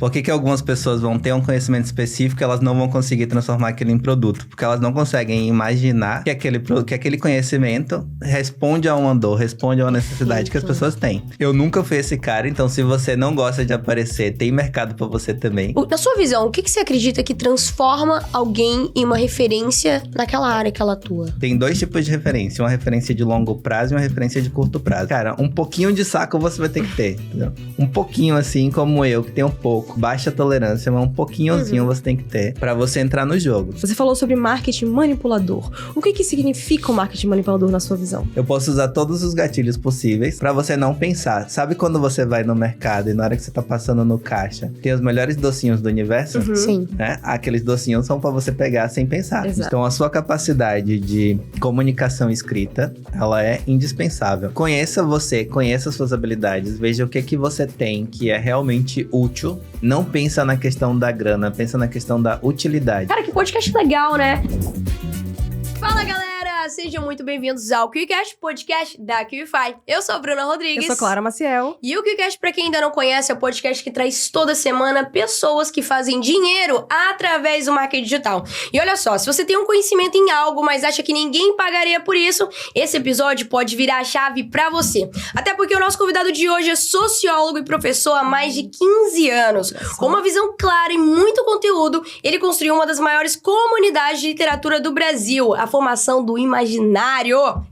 Por que algumas pessoas vão ter um conhecimento específico e elas não vão conseguir transformar aquilo em produto? Porque elas não conseguem imaginar que aquele conhecimento responde a uma dor, responde a uma necessidade que as pessoas têm. Eu nunca fui esse cara, então se você não gosta de aparecer, tem mercado pra você também. Na sua visão, o que você acredita que transforma alguém em uma referência naquela área que ela atua? Tem dois tipos de referência, uma referência de longo prazo e uma referência de curto prazo. Cara, um pouquinho de saco você vai ter que ter, entendeu? Um pouquinho assim, como eu, que tenho pouco. Baixa tolerância, mas um pouquinhozinho você tem que ter pra você entrar no jogo. Você falou sobre marketing manipulador. O que significa o marketing manipulador na sua visão? Eu posso usar todos os gatilhos possíveis pra você não pensar. Sabe quando você vai no mercado e na hora que você tá passando no caixa, tem os melhores docinhos do universo? Sim. Né? Aqueles docinhos são pra você pegar sem pensar. Exato. Então a sua capacidade de comunicação escrita, ela é indispensável. Conheça você, conheça suas habilidades, veja o que você tem que é realmente útil. Não pensa na questão da grana, pensa na questão da utilidade. Cara, que podcast legal, né? Fala, galera! Sejam muito bem-vindos ao QCast, podcast da QFI. Eu sou a Bruna Rodrigues. Eu sou Clara Maciel. E o QCast, pra quem ainda não conhece, é o podcast que traz toda semana pessoas que fazem dinheiro através do marketing digital. E olha só, se você tem um conhecimento em algo, mas acha que ninguém pagaria por isso, esse episódio pode virar a chave pra você. Até porque o nosso convidado de hoje é sociólogo e professor há mais de 15 anos. Com uma visão clara e muito conteúdo, ele construiu uma das maiores comunidades de literatura do Brasil, a formação do imaginário.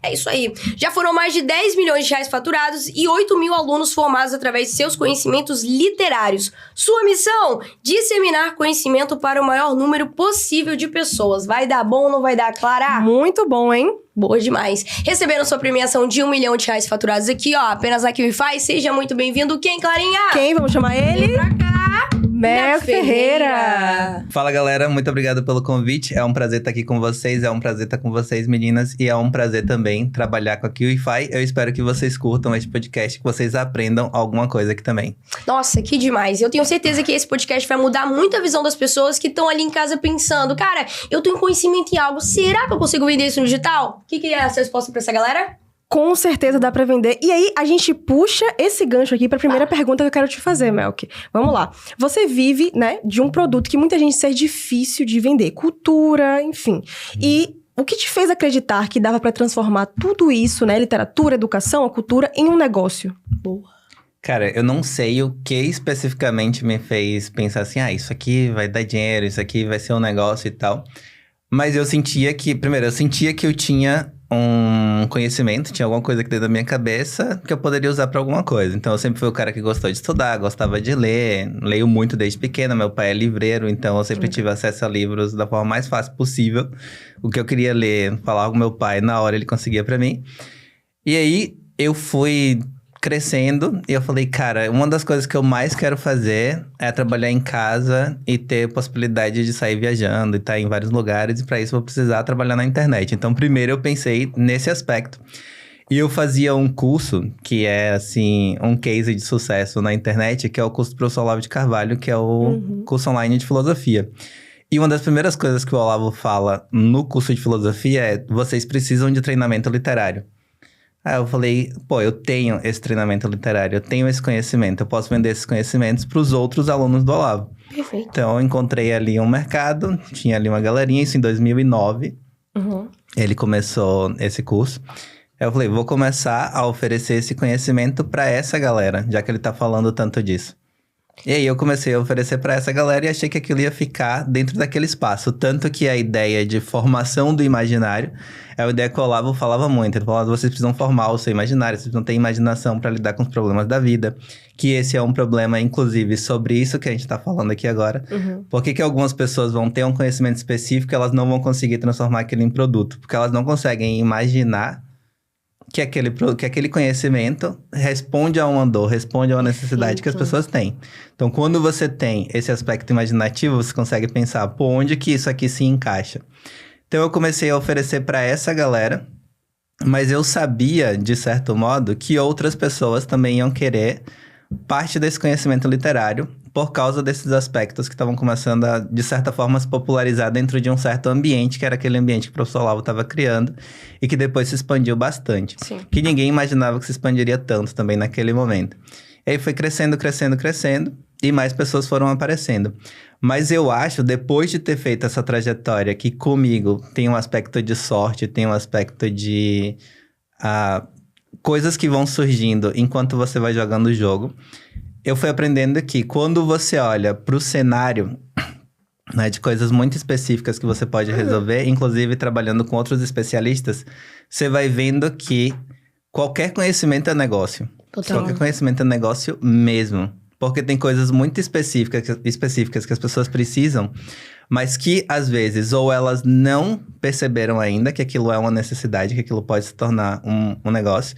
É isso aí. Já foram mais de 10 milhões de reais faturados e 8 mil alunos formados através de seus conhecimentos literários. Sua missão? Disseminar conhecimento para o maior número possível de pessoas. Vai dar bom ou não vai dar, Clara? Muito bom, hein? Boa demais. Recebendo sua premiação de 1 milhão de reais faturados aqui, ó, apenas na QFI. Seja muito bem-vindo. Quem, Clarinha? Quem? Vamos chamar ele? Vem pra cá. Mel Ferreira. Fala, galera, muito obrigado pelo convite. É um prazer estar aqui com vocês, é um prazer estar com vocês, meninas, e é um prazer também trabalhar com a QFI. Eu espero que vocês curtam este podcast, que vocês aprendam alguma coisa aqui também. Nossa, que demais. Eu tenho certeza que esse podcast vai mudar muito a visão das pessoas que estão ali em casa pensando, cara, eu tenho conhecimento em algo, será que eu consigo vender isso no digital? O que é essa resposta pra essa galera? Com certeza dá pra vender. E aí, a gente puxa esse gancho aqui pra primeira pergunta que eu quero te fazer, Melk. Vamos lá. Você vive, né, de um produto que muita gente diz é difícil de vender. Cultura, enfim. E o que te fez acreditar que dava pra transformar tudo isso, né, literatura, educação, a cultura, em um negócio? Boa. Cara, eu não sei o que especificamente me fez pensar assim, isso aqui vai dar dinheiro, isso aqui vai ser um negócio e tal. Mas eu sentia que eu tinha um conhecimento, tinha alguma coisa aqui dentro da minha cabeça que eu poderia usar pra alguma coisa. Então eu sempre fui o cara que gostou de estudar, gostava de ler, leio muito desde pequena, meu pai é livreiro, então eu sempre tive acesso a livros da forma mais fácil possível. O que eu queria ler, falar com meu pai, na hora ele conseguia pra mim. E aí eu fui crescendo e eu falei, cara, uma das coisas que eu mais quero fazer é trabalhar em casa e ter possibilidade de sair viajando e estar em vários lugares, e para isso eu vou precisar trabalhar na internet. Então, primeiro eu pensei nesse aspecto. E eu fazia um curso que é, assim, um case de sucesso na internet, que é o curso do professor Olavo de Carvalho, que é o curso online de filosofia. E uma das primeiras coisas que o Olavo fala no curso de filosofia é: vocês precisam de treinamento literário. Aí eu falei, eu tenho esse treinamento literário, eu tenho esse conhecimento, eu posso vender esses conhecimentos para os outros alunos do Olavo. Perfeito. Então eu encontrei ali um mercado, tinha ali uma galerinha, isso em 2009. Ele começou esse curso. Aí eu falei, vou começar a oferecer esse conhecimento para essa galera, já que ele tá falando tanto disso. E aí eu comecei a oferecer para essa galera e achei que aquilo ia ficar dentro daquele espaço. Tanto que a ideia de formação do imaginário é uma ideia que o Olavo falava muito. Ele falava, vocês precisam formar o seu imaginário, vocês precisam ter imaginação para lidar com os problemas da vida. Que esse é um problema, inclusive, sobre isso que a gente tá falando aqui agora. Por que algumas pessoas vão ter um conhecimento específico e elas não vão conseguir transformar aquilo em produto? Porque elas não conseguem imaginar que aquele conhecimento responde a uma dor, responde a uma necessidade que as pessoas têm. Então, quando você tem esse aspecto imaginativo, você consegue pensar, onde que isso aqui se encaixa? Então, eu comecei a oferecer para essa galera, mas eu sabia, de certo modo, que outras pessoas também iam querer parte desse conhecimento literário por causa desses aspectos que estavam começando a, de certa forma, se popularizar dentro de um certo ambiente, que era aquele ambiente que o professor Olavo estava criando e que depois se expandiu bastante. Sim. Que ninguém imaginava que se expandiria tanto também naquele momento. E aí foi crescendo. e mais pessoas foram aparecendo. Mas eu acho, depois de ter feito essa trajetória, que comigo tem um aspecto de sorte, tem um aspecto de coisas que vão surgindo enquanto você vai jogando o jogo. Eu fui aprendendo que quando você olha pro cenário, né, de coisas muito específicas que você pode resolver, inclusive trabalhando com outros especialistas, você vai vendo que qualquer conhecimento é negócio. Total. Qualquer conhecimento é negócio mesmo. Porque tem coisas muito específicas que as pessoas precisam, mas que, às vezes, ou elas não perceberam ainda que aquilo é uma necessidade, que aquilo pode se tornar um negócio,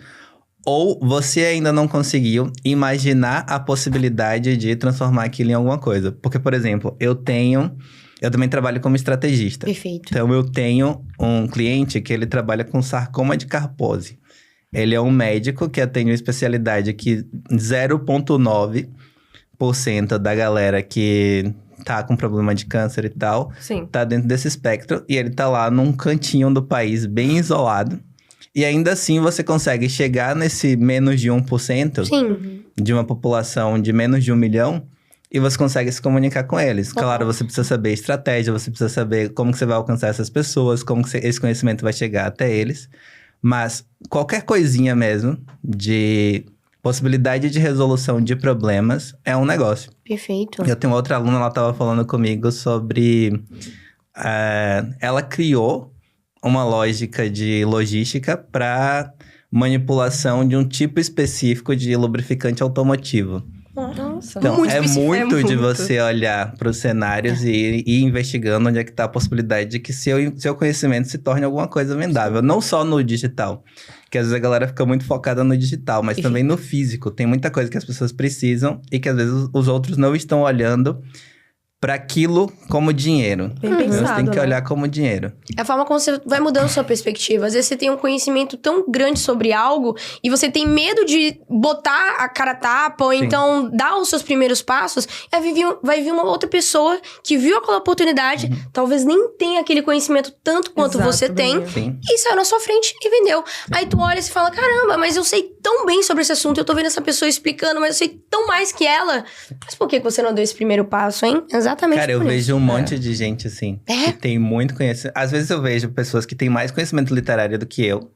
ou você ainda não conseguiu imaginar a possibilidade de transformar aquilo em alguma coisa. Porque, por exemplo, eu também trabalho como estrategista. Perfeito. Então, eu tenho um cliente que ele trabalha com sarcoma de Kaposi. Ele é um médico que tem uma especialidade que 0,9% da galera que tá com problema de câncer e tal, Sim. tá dentro desse espectro. E ele tá lá num cantinho do país, bem isolado. E ainda assim você consegue chegar nesse menos de 1% Sim. de uma população de menos de 1 milhão e você consegue se comunicar com eles. Claro, você precisa saber estratégia, você precisa saber como que você vai alcançar essas pessoas, como que esse conhecimento vai chegar até eles. Mas qualquer coisinha mesmo de possibilidade de resolução de problemas é um negócio. Perfeito. Eu tenho outra aluna, ela estava falando comigo sobre... ela criou uma lógica de logística para manipulação de um tipo específico de lubrificante automotivo. Nossa. Então, Muito é específico. muito de você olhar para os cenários e ir investigando onde é que está a possibilidade de que seu conhecimento se torne alguma coisa vendável. Não só no digital, que às vezes a galera fica muito focada no digital, mas também no físico. Tem muita coisa que as pessoas precisam e que às vezes os outros não estão olhando para aquilo como dinheiro. Bem pensado, Você tem que né? olhar como dinheiro. É a forma como você vai mudando sua perspectiva. Às vezes você tem um conhecimento tão grande sobre algo e você tem medo de botar a cara a tapa ou Sim. então dar os seus primeiros passos. E aí vai vir uma outra pessoa que viu aquela oportunidade, talvez nem tenha aquele conhecimento tanto quanto Exato, você tem, Bruninha. Sim. e saiu na sua frente e vendeu. Aí tu olha e você fala, caramba, mas eu sei tão bem sobre esse assunto, eu tô vendo essa pessoa explicando, mas eu sei tão mais que ela. Mas por que você não deu esse primeiro passo, hein? Exatamente Cara, eu por isso. vejo um monte de gente assim, que tem muito conhecimento. Às vezes eu vejo pessoas que têm mais conhecimento literário do que eu.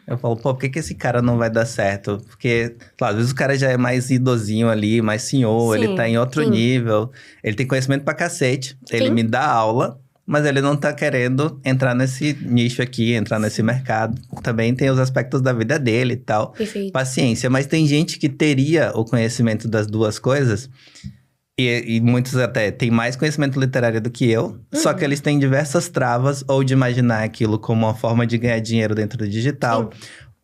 Eu falo, pô, por que esse cara não vai dar certo? Porque, claro, às vezes o cara já é mais idosinho ali, mais senhor, Sim, ele tá em outro sim. nível. Ele tem conhecimento pra cacete, ele me dá aula, mas ele não tá querendo entrar nesse nicho aqui, entrar nesse mercado. Também tem os aspectos da vida dele e tal. Perfeito. Paciência, mas tem gente que teria o conhecimento das duas coisas... E muitos até têm mais conhecimento literário do que eu, só que eles têm diversas travas, ou de imaginar aquilo como uma forma de ganhar dinheiro dentro do digital,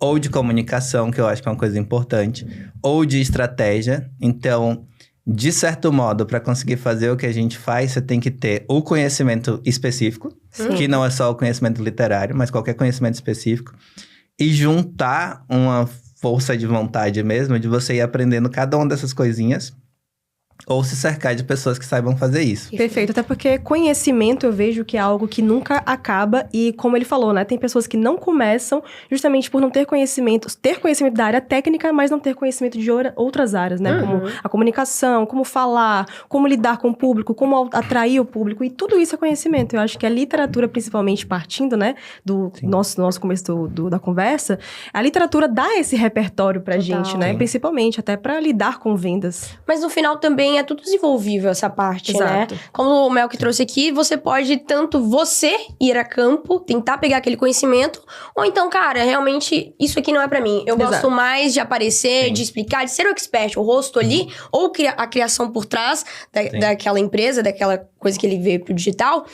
ou de comunicação, que eu acho que é uma coisa importante, ou de estratégia. Então, de certo modo, para conseguir fazer o que a gente faz, você tem que ter o conhecimento específico, que não é só o conhecimento literário, mas qualquer conhecimento específico, e juntar uma força de vontade mesmo, de você ir aprendendo cada uma dessas coisinhas, ou se cercar de pessoas que saibam fazer isso. Perfeito, até porque conhecimento eu vejo que é algo que nunca acaba e como ele falou, né, tem pessoas que não começam justamente por não ter conhecimento da área técnica, mas não ter conhecimento de outras áreas, né, como a comunicação, como falar, como lidar com o público, como atrair o público e tudo isso é conhecimento. Eu acho que a literatura, principalmente partindo, né, do nosso começo da conversa, a literatura dá esse repertório pra gente, né, principalmente até pra lidar com vendas. Mas no final também é tudo desenvolvível essa parte, Exato. né? Como o Melk trouxe aqui, você pode tanto você ir a campo, tentar pegar aquele conhecimento, ou então, cara, realmente, isso aqui não é pra mim. Eu Exato. gosto mais de aparecer, Sim. de explicar, de ser o expert, o rosto ali, ou a criação por trás daquela empresa, daquela coisa que ele veio pro digital.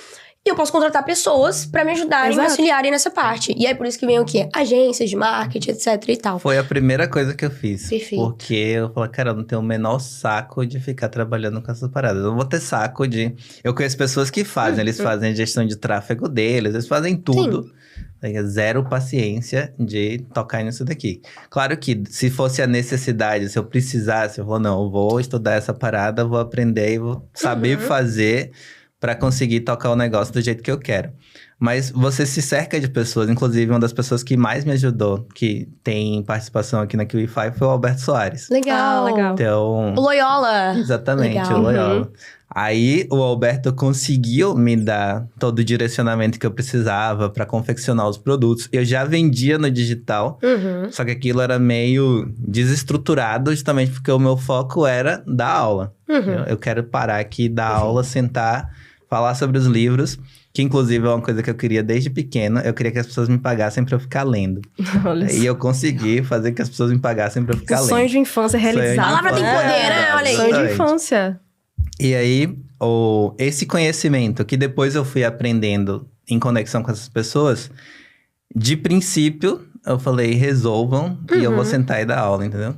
E eu posso contratar pessoas pra me ajudarem, me Exato. auxiliarem nessa parte. E aí, por isso que vem o quê? Agências de marketing, etc e tal. Foi a primeira coisa que eu fiz. Perfeito. Porque eu falei, cara, eu não tenho o menor saco de ficar trabalhando com essas paradas. Eu não vou ter saco de... Eu conheço pessoas que fazem, eles fazem a gestão de tráfego deles, eles fazem tudo. Tenho zero paciência de tocar nisso daqui. Claro que se fosse a necessidade, se eu precisasse, eu vou, não, eu vou estudar essa parada, vou aprender e vou saber fazer... para conseguir tocar o negócio do jeito que eu quero. Mas você se cerca de pessoas, inclusive uma das pessoas que mais me ajudou, que tem participação aqui na KiwiFi, foi o Alberto Soares. Legal. Legal. Então, O Loyola. exatamente, Legal. o Loyola. Aí, o Alberto conseguiu me dar todo o direcionamento que eu precisava para confeccionar os produtos. Eu já vendia no digital, só que aquilo era meio desestruturado, justamente porque o meu foco era dar aula. Eu quero parar aqui, dar aula, sentar, falar sobre os livros, que inclusive é uma coisa que eu queria desde pequeno. Eu queria que as pessoas me pagassem para eu ficar lendo. Olha E eu consegui fazer que as pessoas me pagassem para eu ficar lendo. Sonho de infância realizado. A palavra tem poder, né? Olha aí. Sonho de Exatamente. infância. E aí, esse conhecimento que depois eu fui aprendendo em conexão com essas pessoas, de princípio, eu falei, resolvam e eu vou sentar e dar aula, entendeu?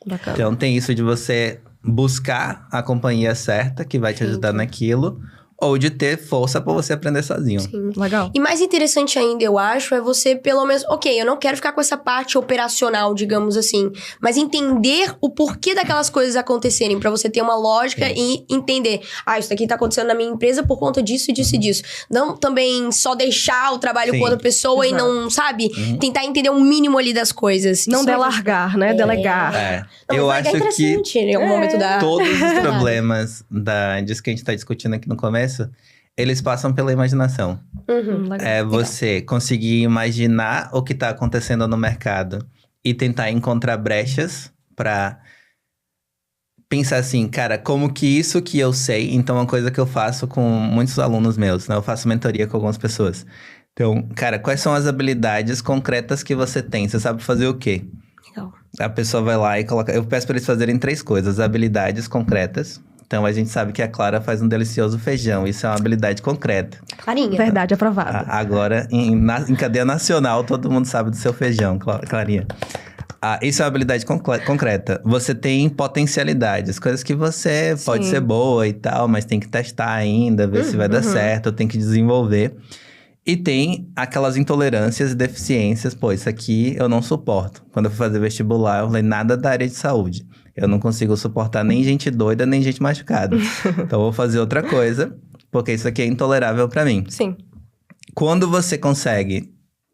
Bacana. Então, tem isso de você buscar a companhia certa que vai te ajudar naquilo, ou de ter força pra você aprender sozinho. Legal. E mais interessante ainda, eu acho, é você pelo menos... Ok, eu não quero ficar com essa parte operacional, digamos assim. Mas entender o porquê daquelas coisas acontecerem. Pra você ter uma lógica e entender. Ah, isso daqui tá acontecendo na minha empresa por conta disso, disso e disso. Não também só deixar o trabalho com outra pessoa e não, sabe? Tentar entender o mínimo ali das coisas. Não Isso delargar, né? Delegar. Não, Eu mas acho é que interessante em algum momento da... todos os problemas disso que a gente tá discutindo aqui no começo, eles passam pela imaginação. Legal. É você conseguir imaginar o que tá acontecendo no mercado e tentar encontrar brechas pra pensar assim, cara, como que isso que eu sei... Então, uma coisa que eu faço com muitos alunos meus, né? Eu faço mentoria com algumas pessoas. Então, cara, quais são as habilidades concretas que você tem? Você sabe fazer o quê? Legal. A pessoa vai lá e coloca... Eu peço para eles fazerem 3 coisas. Habilidades concretas. Então, a gente sabe que a Clara faz um delicioso feijão. Isso é uma habilidade concreta. Clarinha. Verdade, aprovado. Agora, em cadeia nacional, todo mundo sabe do seu feijão, Clarinha. Isso é uma habilidade concreta. Você tem potencialidades. Coisas que você pode ser boa e tal, mas tem que testar ainda, ver se vai dar certo, tem que desenvolver. E tem aquelas intolerâncias e deficiências. Pô, isso aqui eu não suporto. Quando eu fui fazer vestibular, eu falei nada da área de saúde. Eu não consigo suportar nem gente doida, nem gente machucada. Então, eu vou fazer outra coisa, porque isso aqui é intolerável pra mim. Sim. Quando você consegue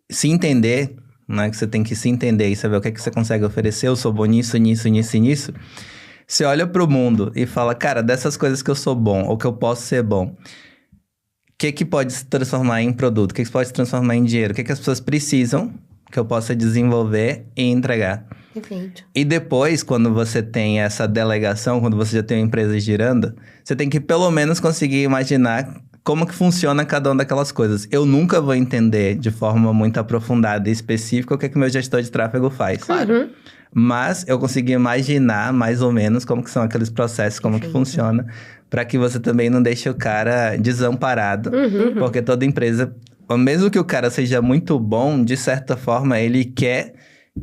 se entender, né? Que você tem que se entender e saber o que é que você consegue oferecer. Eu sou bom nisso, nisso, nisso e nisso. Você olha pro mundo e fala, cara, dessas coisas que eu sou bom, ou que eu posso ser bom... O que pode se transformar em produto? O que pode se transformar em dinheiro? O que as pessoas precisam que eu possa desenvolver e entregar? Perfeito. E depois, quando você tem essa delegação, quando você já tem uma empresa girando, você tem que pelo menos conseguir imaginar como que funciona cada uma daquelas coisas. Eu nunca vou entender de forma muito aprofundada e específica o que meu gestor de tráfego faz. Claro. Mas eu consegui imaginar mais ou menos como que são aqueles processos, como que funciona, para que você também não deixe o cara desamparado. Porque toda empresa, mesmo que o cara seja muito bom, de certa forma ele quer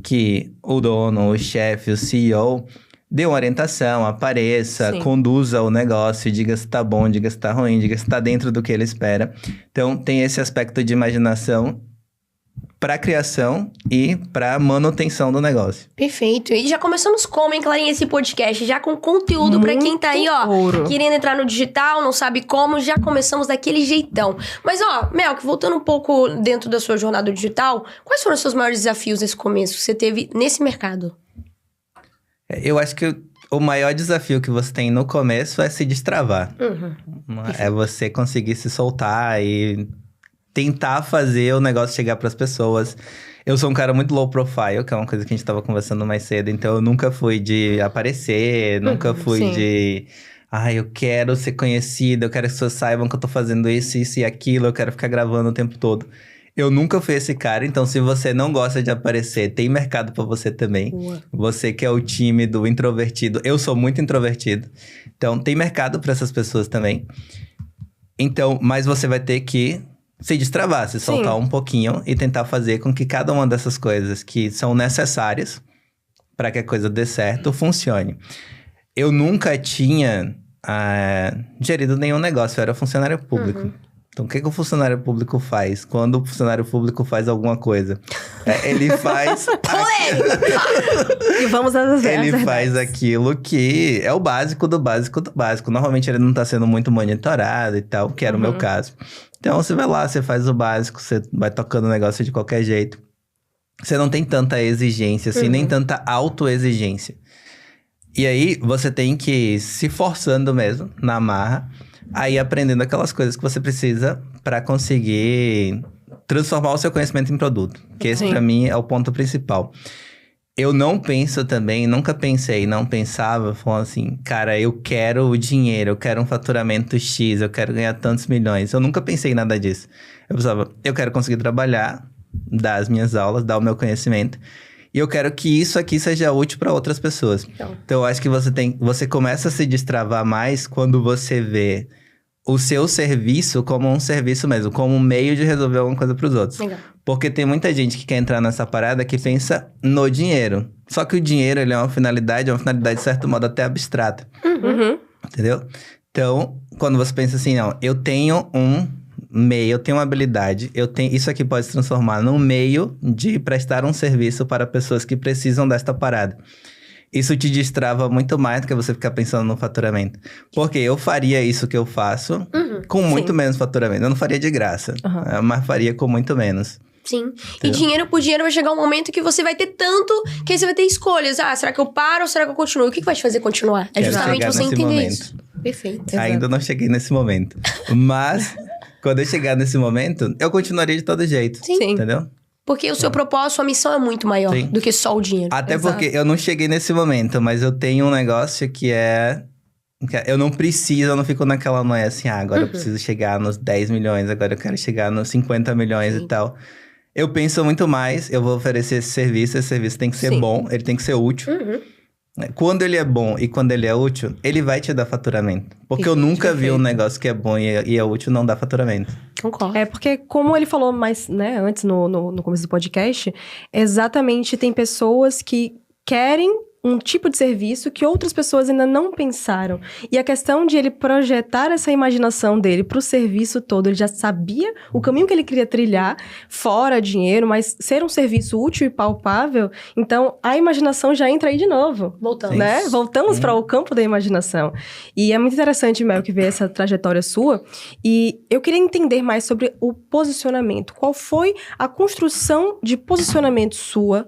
que o dono, o chefe, o CEO dê uma orientação, apareça, conduza o negócio, diga se tá bom, diga se tá ruim, diga se tá dentro do que ele espera. Então tem esse aspecto de imaginação para criação e para manutenção do negócio. Perfeito. E já começamos como, hein, Clarinha, esse podcast? Já com conteúdo pra quem tá aí, ó, ouro. querendo entrar no digital, não sabe como, já começamos daquele jeitão. Mas, ó, Melk, voltando um pouco dentro da sua jornada digital, quais foram os seus maiores desafios nesse começo que você teve nesse mercado? Eu acho que o maior desafio que você tem no começo é se destravar. É você conseguir se soltar e tentar fazer o negócio chegar para as pessoas. Eu sou um cara muito low profile, que é uma coisa que a gente estava conversando mais cedo. Então, eu nunca fui de aparecer, nunca fui de... eu quero ser conhecido, eu quero que as pessoas saibam que eu tô fazendo isso, isso e aquilo. Eu quero ficar gravando o tempo todo. Eu nunca fui esse cara, então se você não gosta de aparecer, tem mercado pra você também. Você que é o tímido, introvertido. Eu sou muito introvertido. Então, tem mercado pra essas pessoas também. Então, mas você vai ter que se destravar, se soltar um pouquinho e tentar fazer com que cada uma dessas coisas que são necessárias para que a coisa dê certo, funcione. Eu nunca tinha gerido nenhum negócio, eu era funcionário público. Então, o que o funcionário público faz? Quando o funcionário público faz alguma coisa? Ele faz... E vamos às Ele faz aquilo que é o básico do básico do básico. Normalmente, ele não está sendo muito monitorado e tal, que era o meu caso. Então, você vai lá, você faz o básico, você vai tocando o negócio de qualquer jeito. Você não tem tanta exigência, assim, nem tanta autoexigência. E aí, você tem que ir se forçando mesmo, na marra, aí aprendendo aquelas coisas que você precisa para conseguir transformar o seu conhecimento em produto. Que esse, pra mim, é o ponto principal. Eu não penso também, nunca pensei, não pensava, falando assim, cara, eu quero o dinheiro, eu quero um faturamento X, eu quero ganhar tantos milhões. Eu nunca pensei em nada disso. Eu pensava, eu quero conseguir trabalhar, dar as minhas aulas, dar o meu conhecimento. E eu quero que isso aqui seja útil para outras pessoas. Então, eu acho que você começa a se destravar mais quando você vê o seu serviço como um serviço mesmo, como um meio de resolver alguma coisa para os outros. Legal. Porque tem muita gente que quer entrar nessa parada que pensa no dinheiro. Só que o dinheiro, ele é uma finalidade, de certo modo até abstrata. Entendeu? Então, quando você pensa assim, não, eu tenho um meio, eu tenho uma habilidade, isso aqui pode se transformar num meio de prestar um serviço para pessoas que precisam desta parada. Isso te destrava muito mais do que você ficar pensando no faturamento. Porque eu faria isso que eu faço com muito menos faturamento. Eu não faria de graça, mas faria com muito menos. Sim. Entendeu? E dinheiro por dinheiro vai chegar um momento que você vai ter tanto que aí você vai ter escolhas. Ah, será que eu paro ou será que eu continuo? O que vai te fazer continuar? É justamente você entender isso. Perfeito. Ainda não cheguei nesse momento. Mas, quando eu chegar nesse momento, eu continuaria de todo jeito. Sim. Entendeu? Porque o seu propósito, sua missão é muito maior do que só o dinheiro. Até porque eu não cheguei nesse momento, mas eu tenho um negócio que é... Eu não preciso, eu não fico naquela noia assim, agora eu preciso chegar nos 10 milhões, agora eu quero chegar nos 50 milhões e tal. Eu penso muito mais, eu vou oferecer esse serviço tem que ser bom, ele tem que ser útil. Quando ele é bom e quando ele é útil, ele vai te dar faturamento. Porque eu nunca vi um negócio que é bom e é útil não dar faturamento. Concordo. É porque, como ele falou mais, né, antes no começo do podcast, exatamente tem pessoas que querem um tipo de serviço que outras pessoas ainda não pensaram. E a questão de ele projetar essa imaginação dele pro serviço todo, ele já sabia o caminho que ele queria trilhar, fora dinheiro, mas ser um serviço útil e palpável, então a imaginação já entra aí de novo. Voltamos. Né? Voltamos para o campo da imaginação. E é muito interessante, Mel, que ver essa trajetória sua. E eu queria entender mais sobre o posicionamento. Qual foi a construção de posicionamento sua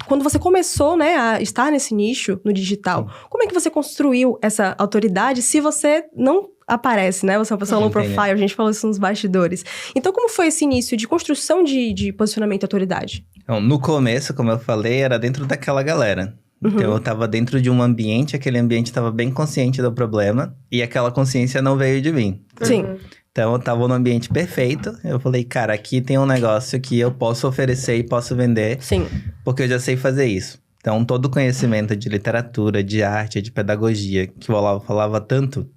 quando você começou, né, a estar nesse nicho no digital? Como é que você construiu essa autoridade se você não aparece, né? Você é uma pessoa low profile, a gente falou isso nos bastidores. Então, como foi esse início de construção de posicionamento e autoridade? Então, no começo, como eu falei, era dentro daquela galera. Então, eu tava dentro de um ambiente, aquele ambiente tava bem consciente do problema, e aquela consciência não veio de mim. Sim. Então, eu tava no ambiente perfeito. Eu falei, cara, aqui tem um negócio que eu posso oferecer e posso vender. Sim. Porque eu já sei fazer isso. Então, todo o conhecimento de literatura, de arte, de pedagogia, que o Olavo falava tanto,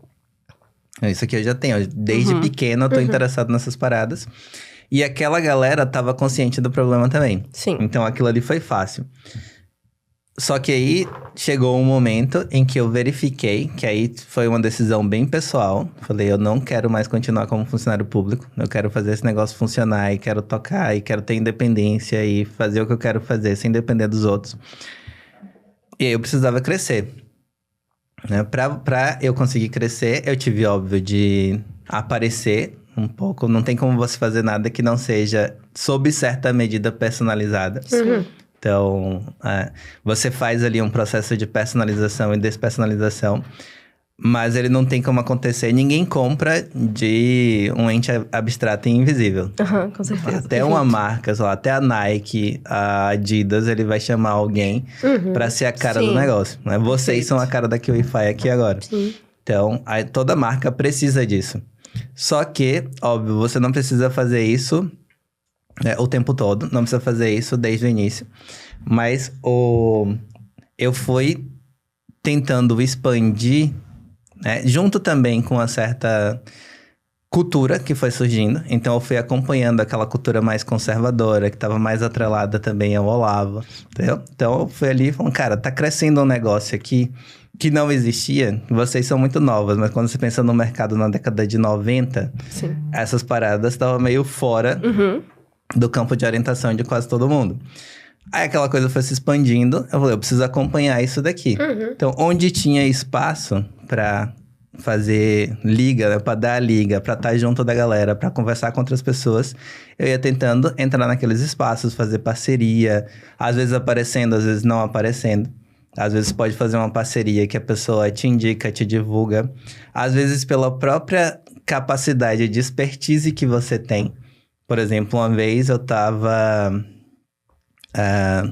isso aqui eu já tenho. Desde pequeno eu tô interessado nessas paradas. E aquela galera tava consciente do problema também. Sim. Então, aquilo ali foi fácil. Só que aí, chegou um momento em que eu verifiquei, que aí foi uma decisão bem pessoal. Falei, eu não quero mais continuar como funcionário público. Eu quero fazer esse negócio funcionar, e quero tocar, e quero ter independência, e fazer o que eu quero fazer, sem depender dos outros. E aí, eu precisava crescer. Né? Pra eu conseguir crescer, eu tive, óbvio, de aparecer um pouco. Não tem como você fazer nada que não seja, sob certa medida, personalizada. Então, você faz ali um processo de personalização e despersonalização, mas ele não tem como acontecer. Ninguém compra de um ente abstrato e invisível. Com certeza. Até uma marca, sei lá, até a Nike, a Adidas, ele vai chamar alguém para ser a cara do negócio. Né? Vocês são a cara da QIFI aqui agora. Sim. Então, toda marca precisa disso. Só que, óbvio, você não precisa fazer isso o tempo todo, não precisa fazer isso desde o início. Mas eu fui tentando expandir, né, junto também com uma certa cultura que foi surgindo. Então, eu fui acompanhando aquela cultura mais conservadora, que estava mais atrelada também ao Olavo, entendeu? Então, eu fui ali e falei, cara, tá crescendo um negócio aqui que não existia, vocês são muito novas, mas quando você pensa no mercado na década de 90, Sim. essas paradas estavam meio fora do campo de orientação de quase todo mundo. Aí aquela coisa foi se expandindo, eu falei, eu preciso acompanhar isso daqui. Então, onde tinha espaço pra fazer liga, né, pra dar liga, pra estar junto da galera, pra conversar com outras pessoas, eu ia tentando entrar naqueles espaços, fazer parceria, às vezes aparecendo, às vezes não aparecendo. Às vezes pode fazer uma parceria que a pessoa te indica, te divulga. Às vezes pela própria capacidade de expertise que você tem. Por exemplo, uma vez eu tava...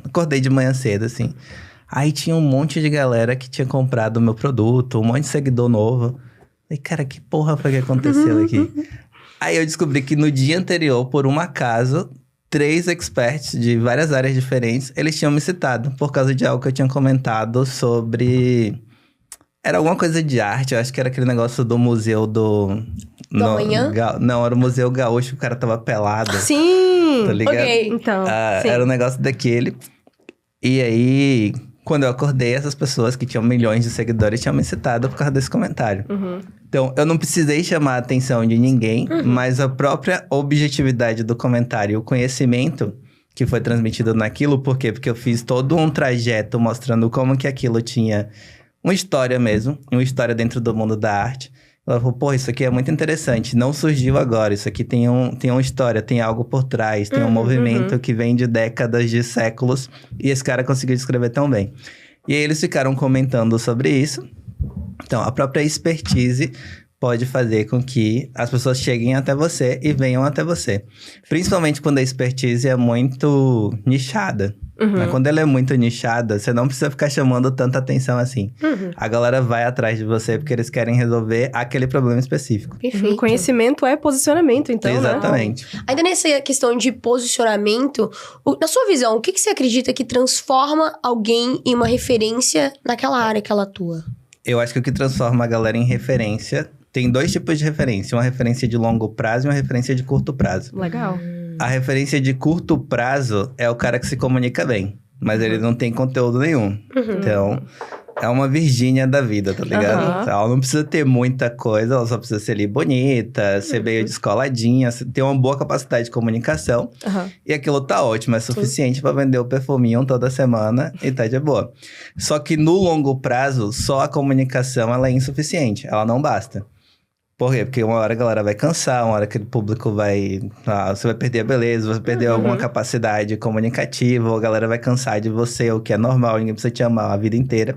acordei de manhã cedo, assim. Aí tinha um monte de galera que tinha comprado o meu produto, um monte de seguidor novo. Falei, cara, que porra foi que aconteceu aqui? Aí eu descobri que no dia anterior, por um acaso, 3 experts de várias áreas diferentes, eles tinham me citado por causa de algo que eu tinha comentado sobre... Era alguma coisa de arte, eu acho que era aquele negócio do museu do... Amanhã? Não, era o Museu Gaúcho, o cara tava pelado. Sim! Tá ligado? Ok. Então, sim. Era um negócio daquele. E aí, quando eu acordei, essas pessoas que tinham milhões de seguidores tinham me citado por causa desse comentário. Então, eu não precisei chamar a atenção de ninguém, mas a própria objetividade do comentário, o conhecimento que foi transmitido naquilo, por quê? Porque eu fiz todo um trajeto mostrando como que aquilo tinha uma história mesmo, uma história dentro do mundo da arte. Ela falou, pô, isso aqui é muito interessante, não surgiu agora, isso aqui tem uma história, tem algo por trás, tem um movimento que vem de décadas, de séculos, e esse cara conseguiu descrever tão bem. E aí eles ficaram comentando sobre isso. Então, a própria expertise pode fazer com que as pessoas cheguem até você e venham até você. Principalmente quando a expertise é muito nichada. Mas quando ela é muito nichada, você não precisa ficar chamando tanta atenção assim. A galera vai atrás de você porque eles querem resolver aquele problema específico. Perfeito. Conhecimento é posicionamento, então, Exatamente. Ainda nessa questão de posicionamento, na sua visão, o que você acredita que transforma alguém em uma referência naquela área que ela atua? Eu acho que o que transforma a galera em referência... Tem 2 tipos de referência. Uma referência de longo prazo e uma referência de curto prazo. Legal. A referência de curto prazo é o cara que se comunica bem. Mas ele não tem conteúdo nenhum. Então, é uma Virgínia da vida, tá ligado? Ela não precisa ter muita coisa. Ela só precisa ser ali bonita, ser meio descoladinha. Ter uma boa capacidade de comunicação. E aquilo tá ótimo. É suficiente pra vender o perfuminho toda semana e tá de boa. Só que no longo prazo, só a comunicação ela é insuficiente. Ela não basta. Por quê? Porque uma hora a galera vai cansar, uma hora aquele público vai... você vai perder a beleza, você vai perder alguma capacidade comunicativa, ou a galera vai cansar de você, o que é normal, ninguém precisa te amar a vida inteira.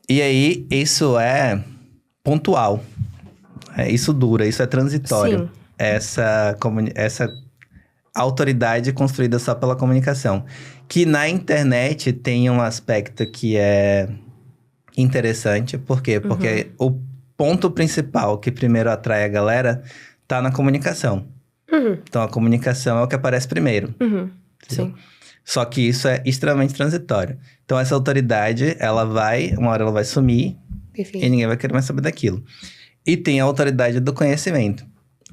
E aí, isso é pontual. Isso dura, isso é transitório. Sim. Essa autoridade construída só pela comunicação. Que na internet tem um aspecto que é interessante. Por quê? Porque o ponto principal que primeiro atrai a galera tá na comunicação. Então, a comunicação é o que aparece primeiro. Sim. Só que isso é extremamente transitório. Então, essa autoridade, uma hora ela vai sumir. Perfeito. E ninguém vai querer mais saber daquilo. E tem a autoridade do conhecimento.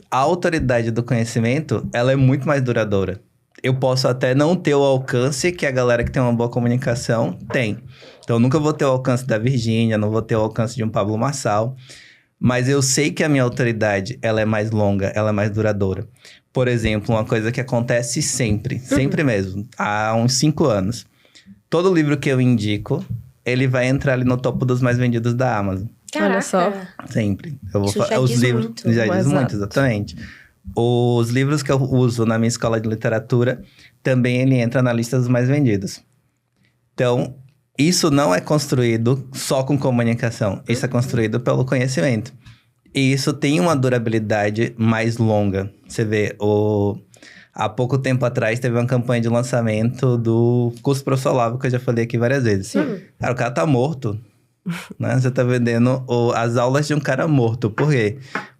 A autoridade do conhecimento, ela é muito mais duradoura. Eu posso até não ter o alcance que a galera que tem uma boa comunicação tem. Então, eu nunca vou ter o alcance da Virgínia, não vou ter o alcance de um Pablo Marçal. Mas eu sei que a minha autoridade, ela é mais longa, ela é mais duradoura. Por exemplo, uma coisa que acontece sempre mesmo, há uns 5 anos. Todo livro que eu indico, ele vai entrar ali no topo dos mais vendidos da Amazon. Caraca. Olha só. Sempre. Eu vou Isso já os diz livros muito. já diz Exato. muito, exatamente. Os livros que eu uso na minha escola de literatura, também ele entra na lista dos mais vendidos. Então, isso não é construído só com comunicação. Isso é construído pelo conhecimento. E isso tem uma durabilidade mais longa. Você vê, há pouco tempo atrás teve uma campanha de lançamento do curso Professor Olavo, que eu já falei aqui várias vezes. Cara, o cara tá morto. Né? Você tá vendendo as aulas de um cara morto. Por quê?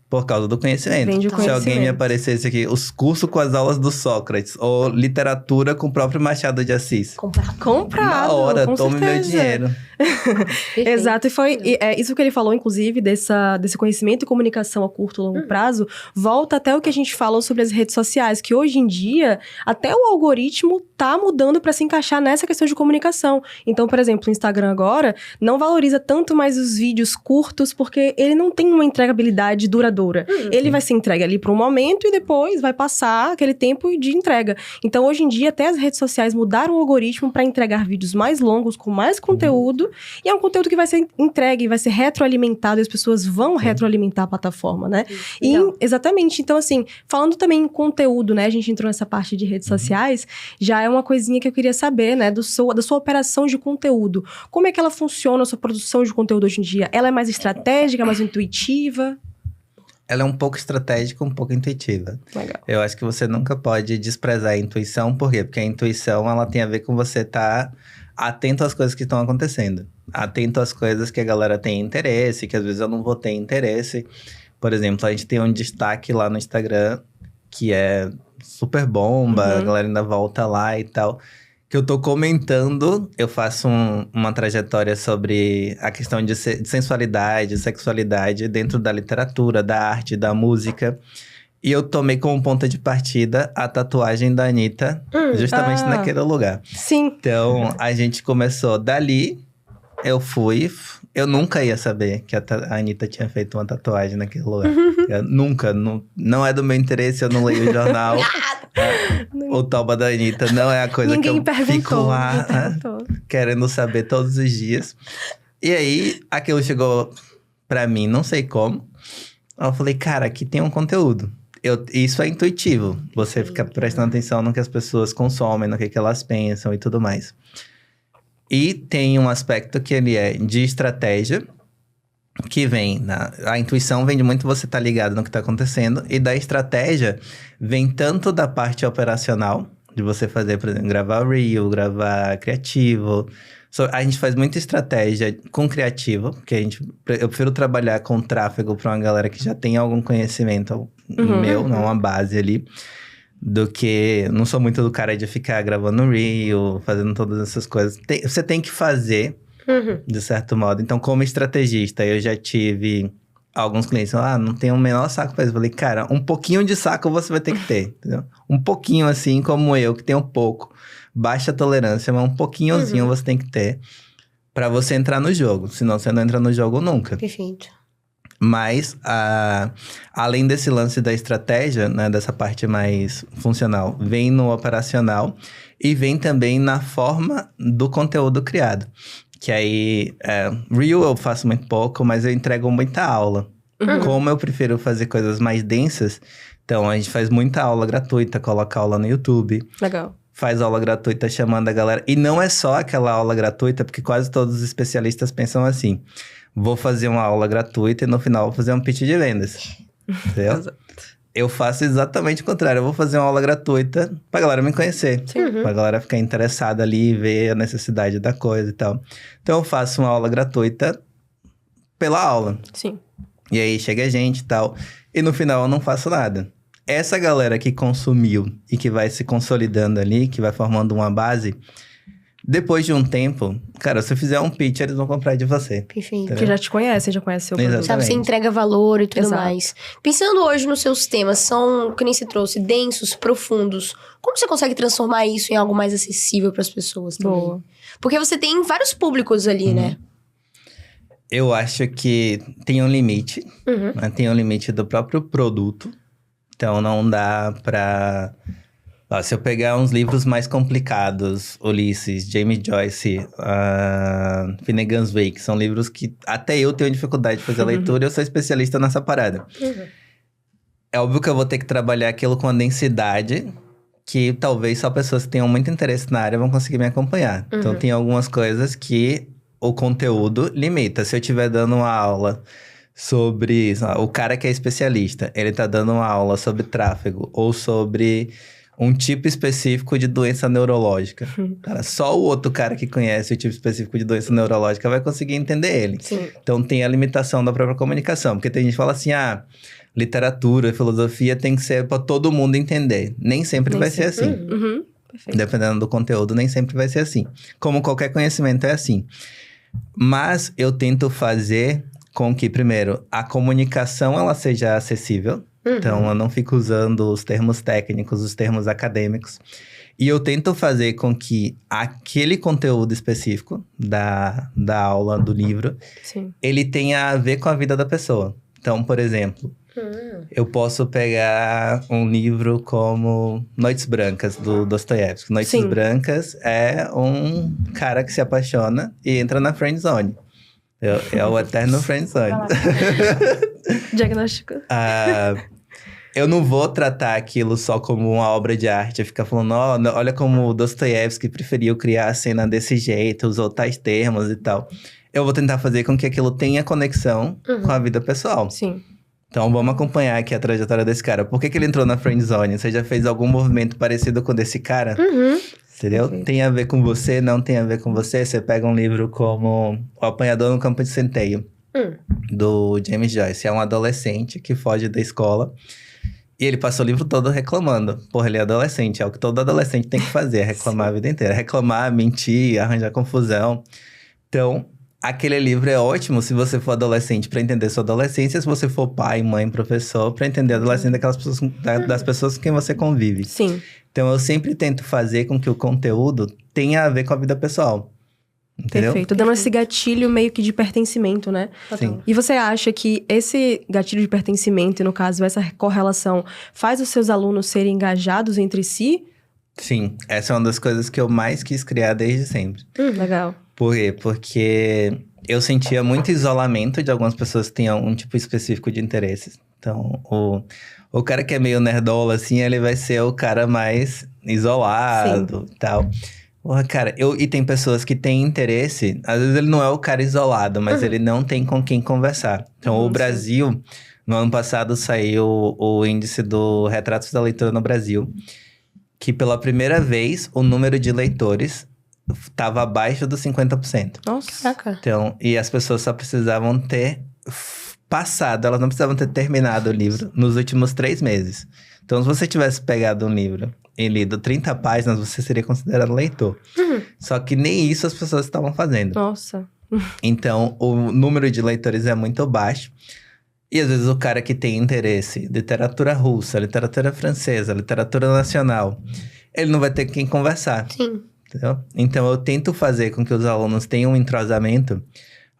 Por causa do conhecimento. Vende o Se alguém me conhecimento. aparecesse aqui, os cursos com as aulas do Sócrates, ou literatura com o próprio Machado de Assis. Comprado, Na hora, com tome meu certeza. dinheiro. Exato, e foi isso que ele falou, inclusive, desse conhecimento e comunicação a curto e longo prazo, volta até o que a gente falou sobre as redes sociais, que hoje em dia, até o algoritmo tá mudando para se encaixar nessa questão de comunicação. Então, por exemplo, o Instagram agora não valoriza tanto mais os vídeos curtos, porque ele não tem uma entregabilidade duradoura. Ele vai ser entregue ali por um momento e depois vai passar aquele tempo de entrega. Então, hoje em dia, até as redes sociais mudaram o algoritmo para entregar vídeos mais longos, com mais conteúdo, e é um conteúdo que vai ser entregue, vai ser retroalimentado, e as pessoas vão retroalimentar a plataforma, né? Exatamente. Então, assim, falando também em conteúdo, né? A gente entrou nessa parte de redes sociais, já é uma coisinha que eu queria saber, né? Da sua operação de conteúdo. Como é que ela funciona, a sua produção de conteúdo hoje em dia? Ela é mais estratégica, mais intuitiva? Ela é um pouco estratégica, um pouco intuitiva. Legal. Eu acho que você nunca pode desprezar a intuição. Por quê? Porque a intuição, ela tem a ver com você estar atento às coisas que estão acontecendo. Atento às coisas que a galera tem interesse, que às vezes eu não vou ter interesse. Por exemplo, a gente tem um destaque lá no Instagram, que é super bomba, a galera ainda volta lá e tal. Que eu tô comentando, eu faço uma trajetória sobre a questão de sensualidade, sexualidade dentro da literatura, da arte, da música. E eu tomei como ponto de partida a tatuagem da Anitta, justamente naquele lugar. Sim. Então, a gente começou dali, eu fui... Eu nunca ia saber que a Anitta tinha feito uma tatuagem naquele lugar. Eu nunca, não é do meu interesse, eu não leio o jornal. O toba da Anitta não é a coisa Ninguém que eu fico lá perguntou. querendo saber todos os dias. E aí, aquilo chegou pra mim, não sei como. Eu falei, cara, aqui tem um conteúdo. Isso é intuitivo. Você fica prestando atenção no que as pessoas consomem, no que elas pensam e tudo mais. E tem um aspecto que ele é de estratégia, que vem... A intuição vem de muito você estar ligado no que está acontecendo. E da estratégia, vem tanto da parte operacional, de você fazer, por exemplo, gravar reel, gravar criativo. A gente faz muita estratégia com criativo, porque eu prefiro trabalhar com tráfego para uma galera que já tem algum conhecimento meu, não uma base ali. Do que... Não sou muito do cara de ficar gravando reel, fazendo todas essas coisas. Você tem que fazer, de certo modo. Então, como estrategista, eu já tive alguns clientes que falaram, não tenho o menor saco pra isso. Eu falei, cara, um pouquinho de saco você vai ter que ter, entendeu? Um pouquinho assim, como eu, que tenho pouco. Baixa tolerância, mas um pouquinhozinho você tem que ter pra você entrar no jogo. Senão você não entra no jogo nunca. Perfeito. Mas, além desse lance da estratégia, né, dessa parte mais funcional, vem no operacional e vem também na forma do conteúdo criado. Que aí, Reel eu faço muito pouco, mas eu entrego muita aula. Como eu prefiro fazer coisas mais densas, então a gente faz muita aula gratuita, coloca aula no YouTube. Legal. Faz aula gratuita chamando a galera. E não é só aquela aula gratuita, porque quase todos os especialistas pensam assim... Vou fazer uma aula gratuita e no final vou fazer um pitch de vendas. Entendeu? Exato. Eu faço exatamente o contrário. Eu vou fazer uma aula gratuita pra galera me conhecer. Pra galera ficar interessada ali, ver a necessidade da coisa e tal. Então eu faço uma aula gratuita pela aula. Sim. E aí chega gente e tal. E no final eu não faço nada. Essa galera que consumiu e que vai se consolidando ali, que vai formando uma base... Depois de um tempo, cara, se eu fizer um pitch, eles vão comprar de você. Perfeito. Porque já te conhece, já conhece o seu produto. Exatamente. Sabe, você entrega valor e tudo Exato. mais. Pensando hoje nos seus temas, são, que nem se trouxe, densos, profundos. Como você consegue transformar isso em algo mais acessível para as pessoas também? Boa. Porque você tem vários públicos ali, né? Eu acho que tem um limite. Né? Tem um limite do próprio produto. Então, não dá pra... se eu pegar uns livros mais complicados, Ulisses, James Joyce, Finnegan's Wake, são livros que até eu tenho dificuldade de fazer a leitura e eu sou especialista nessa parada. É óbvio que eu vou ter que trabalhar aquilo com a densidade que talvez só pessoas que tenham muito interesse na área vão conseguir me acompanhar. Então, tem algumas coisas que o conteúdo limita. Se eu estiver dando uma aula sobre... o cara que é especialista, ele tá dando uma aula sobre tráfego ou sobre... um tipo específico de doença neurológica. Cara, só o outro cara que conhece o tipo específico de doença neurológica vai conseguir entender ele. Sim. Então, tem a limitação da própria comunicação. Porque tem gente que fala assim, literatura, filosofia tem que ser para todo mundo entender. Nem sempre vai ser assim. Perfeito. Dependendo do conteúdo, nem sempre vai ser assim. Como qualquer conhecimento é assim. Mas eu tento fazer com que, primeiro, a comunicação ela seja acessível. Então, eu não fico usando os termos técnicos, os termos acadêmicos. E eu tento fazer com que aquele conteúdo específico da aula, do livro, ele tenha a ver com a vida da pessoa. Então, por exemplo, eu posso pegar um livro como Noites Brancas, do Dostoiévski. Noites Brancas é um cara que se apaixona e entra na friend zone. É o eterno friend zone. Diagnóstico. Eu não vou tratar aquilo só como uma obra de arte. Ficar falando, olha como o Dostoiévski preferiu criar a cena desse jeito, usou tais termos e tal. Eu vou tentar fazer com que aquilo tenha conexão com a vida pessoal. Sim. Então, vamos acompanhar aqui a trajetória desse cara. Por que ele entrou na friend zone? Você já fez algum movimento parecido com o desse cara? Entendeu? Tem a ver com você, não tem a ver com você. Você pega um livro como O Apanhador no Campo de Centeio, do James Joyce. É um adolescente que foge da escola. E ele passou o livro todo reclamando. Porra, ele é adolescente. É o que todo adolescente tem que fazer. É reclamar a vida inteira. Reclamar, mentir, arranjar confusão. Então, aquele livro é ótimo se você for adolescente para entender sua adolescência. Se você for pai, mãe, professor, para entender a adolescência daquelas pessoas, das pessoas com quem você convive. Sim. Então, eu sempre tento fazer com que o conteúdo tenha a ver com a vida pessoal. Entendeu? Perfeito. Dando esse gatilho meio que de pertencimento, né? Sim. E você acha que esse gatilho de pertencimento, no caso, essa correlação, faz os seus alunos serem engajados entre si? Sim. Essa é uma das coisas que eu mais quis criar desde sempre. Legal. Por quê? Porque eu sentia muito isolamento de algumas pessoas que tinham um tipo específico de interesses. Então, o cara que é meio nerdola, assim, ele vai ser o cara mais isolado e tal. Porra, cara, e tem pessoas que têm interesse, às vezes ele não é o cara isolado, mas ele não tem com quem conversar. Então, o Brasil, no ano passado saiu o índice do Retratos da Leitura no Brasil, que pela primeira vez o número de leitores estava abaixo dos 50%. Nossa. Então, e as pessoas só precisavam ter passado, elas não precisavam ter terminado o livro nos últimos 3 meses. Então, se você tivesse pegado um livro e lido 30 páginas, você seria considerado leitor. Só que nem isso as pessoas estavam fazendo. Nossa. Então, o número de leitores é muito baixo. E às vezes o cara que tem interesse, literatura russa, literatura francesa, literatura nacional, ele não vai ter com quem conversar. Sim. Entendeu? Então, eu tento fazer com que os alunos tenham um entrosamento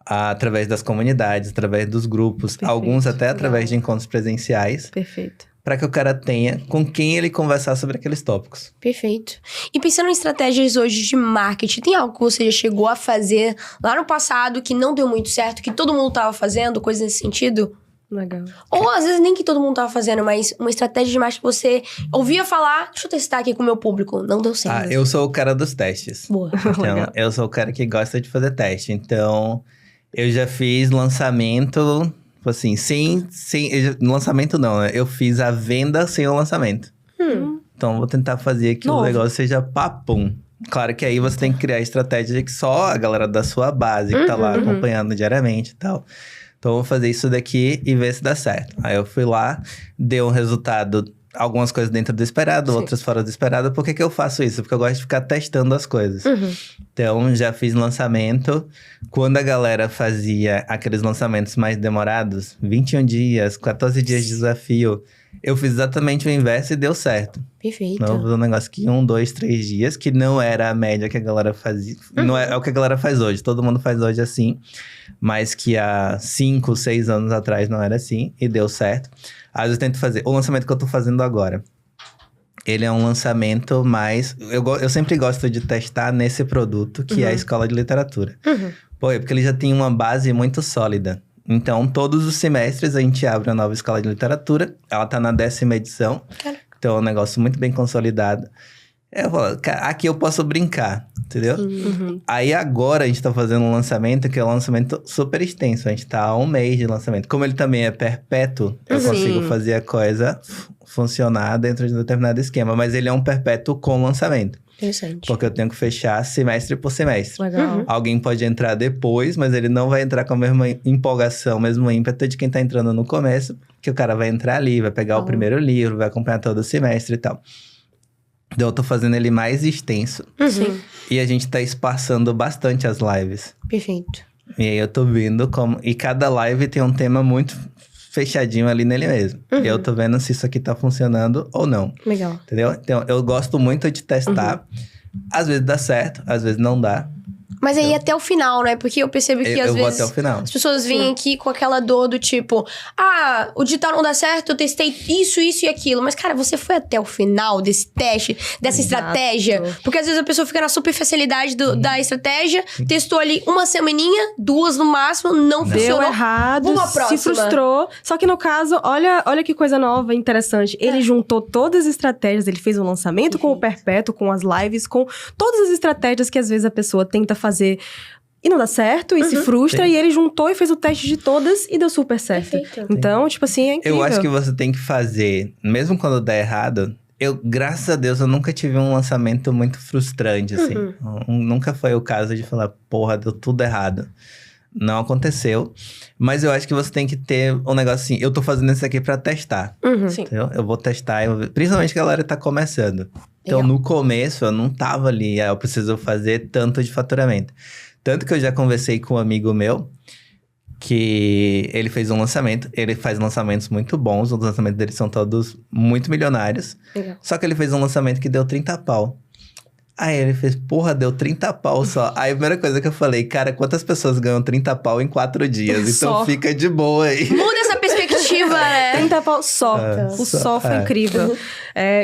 através das comunidades, através dos grupos, Perfeito. Alguns até através de encontros presenciais. Perfeito. Para que o cara tenha com quem ele conversar sobre aqueles tópicos. Perfeito. E pensando em estratégias hoje de marketing, tem algo que você já chegou a fazer lá no passado que não deu muito certo, que todo mundo tava fazendo, coisa nesse sentido? Legal. Ou às vezes nem que todo mundo tava fazendo, mas uma estratégia de marketing que você ouvia falar, deixa eu testar aqui com o meu público, não deu certo. Eu sou o cara dos testes. Boa. Então, eu sou o cara que gosta de fazer teste. Então, eu já fiz lançamento... Assim, sem lançamento não, né? Eu fiz a venda sem o lançamento. Então, vou tentar fazer que o negócio seja papum. Claro que aí você tem que criar estratégia que só a galera da sua base, que tá lá acompanhando diariamente e tal. Então, eu vou fazer isso daqui e ver se dá certo. Aí, eu fui lá, deu um resultado... Algumas coisas dentro do esperado, outras fora do esperado. Por que eu faço isso? Porque eu gosto de ficar testando as coisas. Então, já fiz lançamento. Quando a galera fazia aqueles lançamentos mais demorados, 21 dias, 14 dias de desafio, eu fiz exatamente o inverso e deu certo. Perfeito. Não, eu vou fazer um negócio que 1, 2, 3 dias, que não era a média que a galera fazia. Não é o que a galera faz hoje. Todo mundo faz hoje assim. Mas que há 5, 6 anos atrás não era assim. E deu certo. Às vezes eu tento fazer. O lançamento que eu tô fazendo agora, ele é um lançamento mais... Eu sempre gosto de testar nesse produto, que é a escola de literatura. Porque ele já tem uma base muito sólida. Então, todos os semestres a gente abre uma nova escola de literatura. Ela tá na 10ª edição. Então, é um negócio muito bem consolidado. Eu falo, aqui eu posso brincar, entendeu? Aí agora a gente tá fazendo um lançamento que é um lançamento super extenso. A gente tá há 1 mês de lançamento. Como ele também é perpétuo, eu consigo fazer a coisa funcionar dentro de um determinado esquema. Mas ele é um perpétuo com lançamento. Interessante. Porque eu tenho que fechar semestre por semestre. Legal. Alguém pode entrar depois, mas ele não vai entrar com a mesma empolgação, mesmo ímpeto de quem tá entrando no começo. Que o cara vai entrar ali, vai pegar o primeiro livro, vai acompanhar todo o semestre e tal. Então eu tô fazendo ele mais extenso. Sim. E a gente tá espaçando bastante as lives. Perfeito. E aí eu tô vendo como... E cada live tem um tema muito fechadinho ali nele mesmo. E eu tô vendo se isso aqui tá funcionando ou não. Legal. Entendeu? Então, eu gosto muito de testar. Às vezes dá certo, às vezes não dá. Mas aí até o final, né? Porque eu percebo que às Eu vou vezes até o final. as pessoas vêm aqui com aquela dor do tipo... Ah, o digital não dá certo, eu testei isso e aquilo. Mas, cara, você foi até o final desse teste, dessa estratégia? Porque às vezes a pessoa fica na super facilidade da estratégia, testou ali uma semaninha, 2 no máximo, não funcionou. Deu errado, Vamos à próxima. se frustrou. Só que no caso, olha que coisa nova, interessante. Ele juntou todas as estratégias, ele fez um lançamento com o Perpétuo, com as lives, com todas as estratégias que às vezes a pessoa tenta fazer e não dá certo, e se frustra, Sim. e ele juntou e fez o teste de todas e deu super certo. Perfeito. Então, tipo assim, é incrível. Eu acho que você tem que fazer, mesmo quando dá errado... graças a Deus, eu nunca tive um lançamento muito frustrante, assim. Nunca foi o caso de falar, porra, deu tudo errado. Não aconteceu. Mas eu acho que você tem que ter um negócio assim, eu tô fazendo isso aqui pra testar. Sim. Entendeu? Eu vou testar, principalmente que a galera tá começando. Então, Legal. no começo, eu não tava ali, eu preciso fazer tanto de faturamento. Tanto que eu já conversei com um amigo meu, que ele fez um lançamento. Ele faz lançamentos muito bons, os lançamentos dele são todos muito milionários. Legal. Só que ele fez um lançamento que deu 30 pau. Aí ele fez, porra, deu 30 pau só. Aí a primeira coisa que eu falei, cara, quantas pessoas ganham 30 pau em 4 dias? Então Só. fica de boa aí. Muda essa perspectiva, né? 30 pau só. O só foi incrível.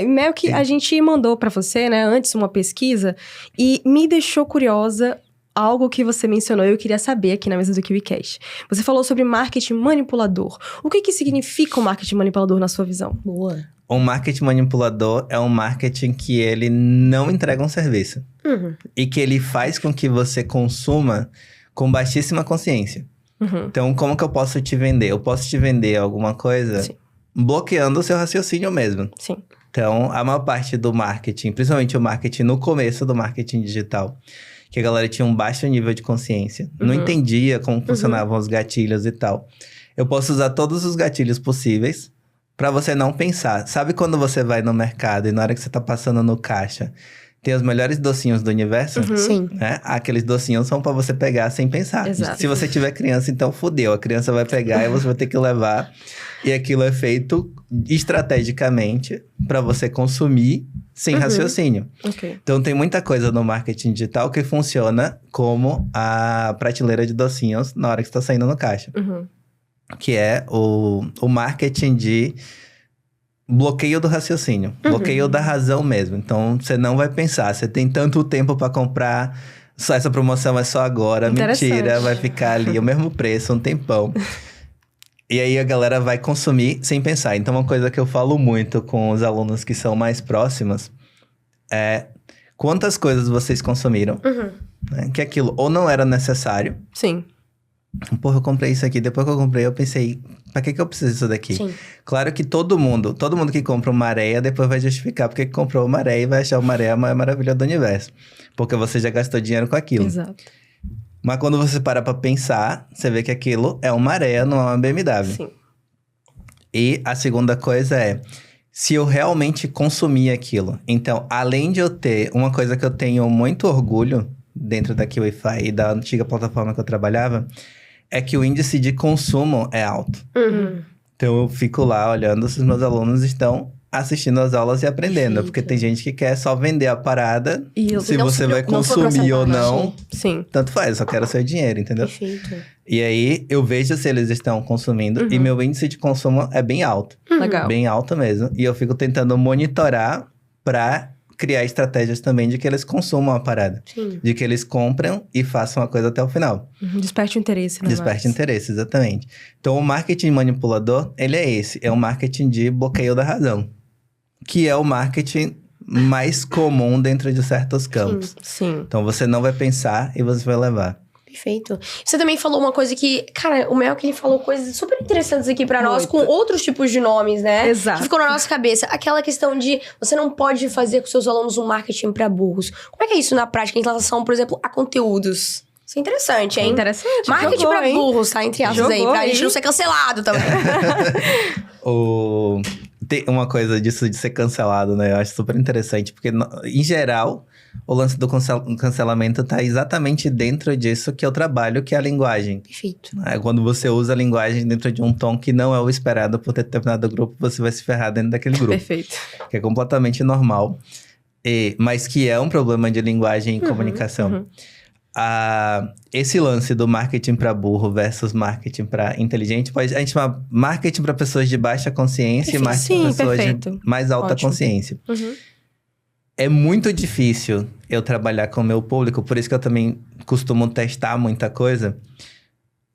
Mel, que a gente mandou pra você, né, antes uma pesquisa, e me deixou curiosa algo que você mencionou e eu queria saber aqui na mesa do KiwiCast. Você falou sobre marketing manipulador. O que significa o marketing manipulador na sua visão? Boa. Um marketing manipulador é um marketing que ele não entrega um serviço. E que ele faz com que você consuma com baixíssima consciência. Então, como que eu posso te vender? Eu posso te vender alguma coisa Sim. bloqueando o seu raciocínio mesmo. Sim. Então, a maior parte do marketing, principalmente o marketing no começo do marketing digital, que a galera tinha um baixo nível de consciência, não entendia como funcionavam os gatilhos e tal. Eu posso usar todos os gatilhos possíveis pra você não pensar. Sabe quando você vai no mercado e na hora que você tá passando no caixa, tem os melhores docinhos do universo? Sim. Né? Aqueles docinhos são pra você pegar sem pensar. Exato. Se você tiver criança, então fudeu. A criança vai pegar e você vai ter que levar. E aquilo é feito estrategicamente pra você consumir sem raciocínio. Ok. Então, tem muita coisa no marketing digital que funciona como a prateleira de docinhos na hora que você tá saindo no caixa. Que é o marketing de bloqueio do raciocínio. Bloqueio da razão mesmo. Então, você não vai pensar. Você tem tanto tempo pra comprar. Só essa promoção é só agora. Mentira, vai ficar ali o mesmo preço, um tempão. E aí, a galera vai consumir sem pensar. Então, uma coisa que eu falo muito com os alunos que são mais próximos é... Quantas coisas vocês consumiram? Né? Que aquilo ou não era necessário. Sim. Porra, eu comprei isso aqui. Depois que eu comprei, eu pensei... Pra que eu preciso disso daqui? Sim. Claro que todo mundo que compra uma areia, depois vai justificar porque que comprou uma areia e vai achar uma areia a maior maravilha do universo. Porque você já gastou dinheiro com aquilo. Exato. Mas quando você para pra pensar, você vê que aquilo é uma areia, não é uma BMW. Sim. E a segunda coisa é... Se eu realmente consumir aquilo. Então, além de eu ter... Uma coisa que eu tenho muito orgulho dentro da KiwiFi e da antiga plataforma que eu trabalhava... É que o índice de consumo é alto. Então, eu fico lá olhando se os meus alunos estão assistindo as aulas e aprendendo. Perfeito. Porque tem gente que quer só vender a parada. E Se não você se vai não for consumir ou processar, não, Sim. tanto faz. Eu só quero seu dinheiro, entendeu? Perfeito. E aí, eu vejo se eles estão consumindo. E meu índice de consumo é bem alto. Legal. Bem alto mesmo. E eu fico tentando monitorar pra criar estratégias também de que eles consumam a parada. Sim. De que eles compram e façam a coisa até o final. Desperte o interesse, né? Desperte interesse, exatamente. Então, o marketing manipulador, ele é esse. É um marketing de bloqueio da razão. Que é o marketing mais comum dentro de certos campos. Sim. Então, você não vai pensar e você vai levar. Perfeito. Você também falou uma coisa que... Cara, o Melk, ele falou coisas super interessantes aqui pra nós, com outros tipos de nomes, né? Exato. Que ficou na nossa cabeça. Aquela questão de você não pode fazer com seus alunos um marketing pra burros. Como é que é isso na prática, em relação, por exemplo, a conteúdos? Isso é interessante, hein? Interessante. Marketing pra burros, tá? Entre aspas aí, pra gente não ser cancelado também. Tem uma coisa disso de ser cancelado, né? Eu acho super interessante, porque, em geral, o lance do cancelamento tá exatamente dentro disso que eu trabalho, que é a linguagem. Perfeito. Quando você usa a linguagem dentro de um tom que não é o esperado por determinado grupo, você vai se ferrar dentro daquele grupo. Perfeito. Que é completamente normal, mas que é um problema de linguagem e comunicação. Esse lance do marketing para burro versus marketing para inteligente, a gente chama marketing para pessoas de baixa consciência e marketing para pessoas de mais alta consciência. É muito difícil eu trabalhar com o meu público, por isso que eu também costumo testar muita coisa.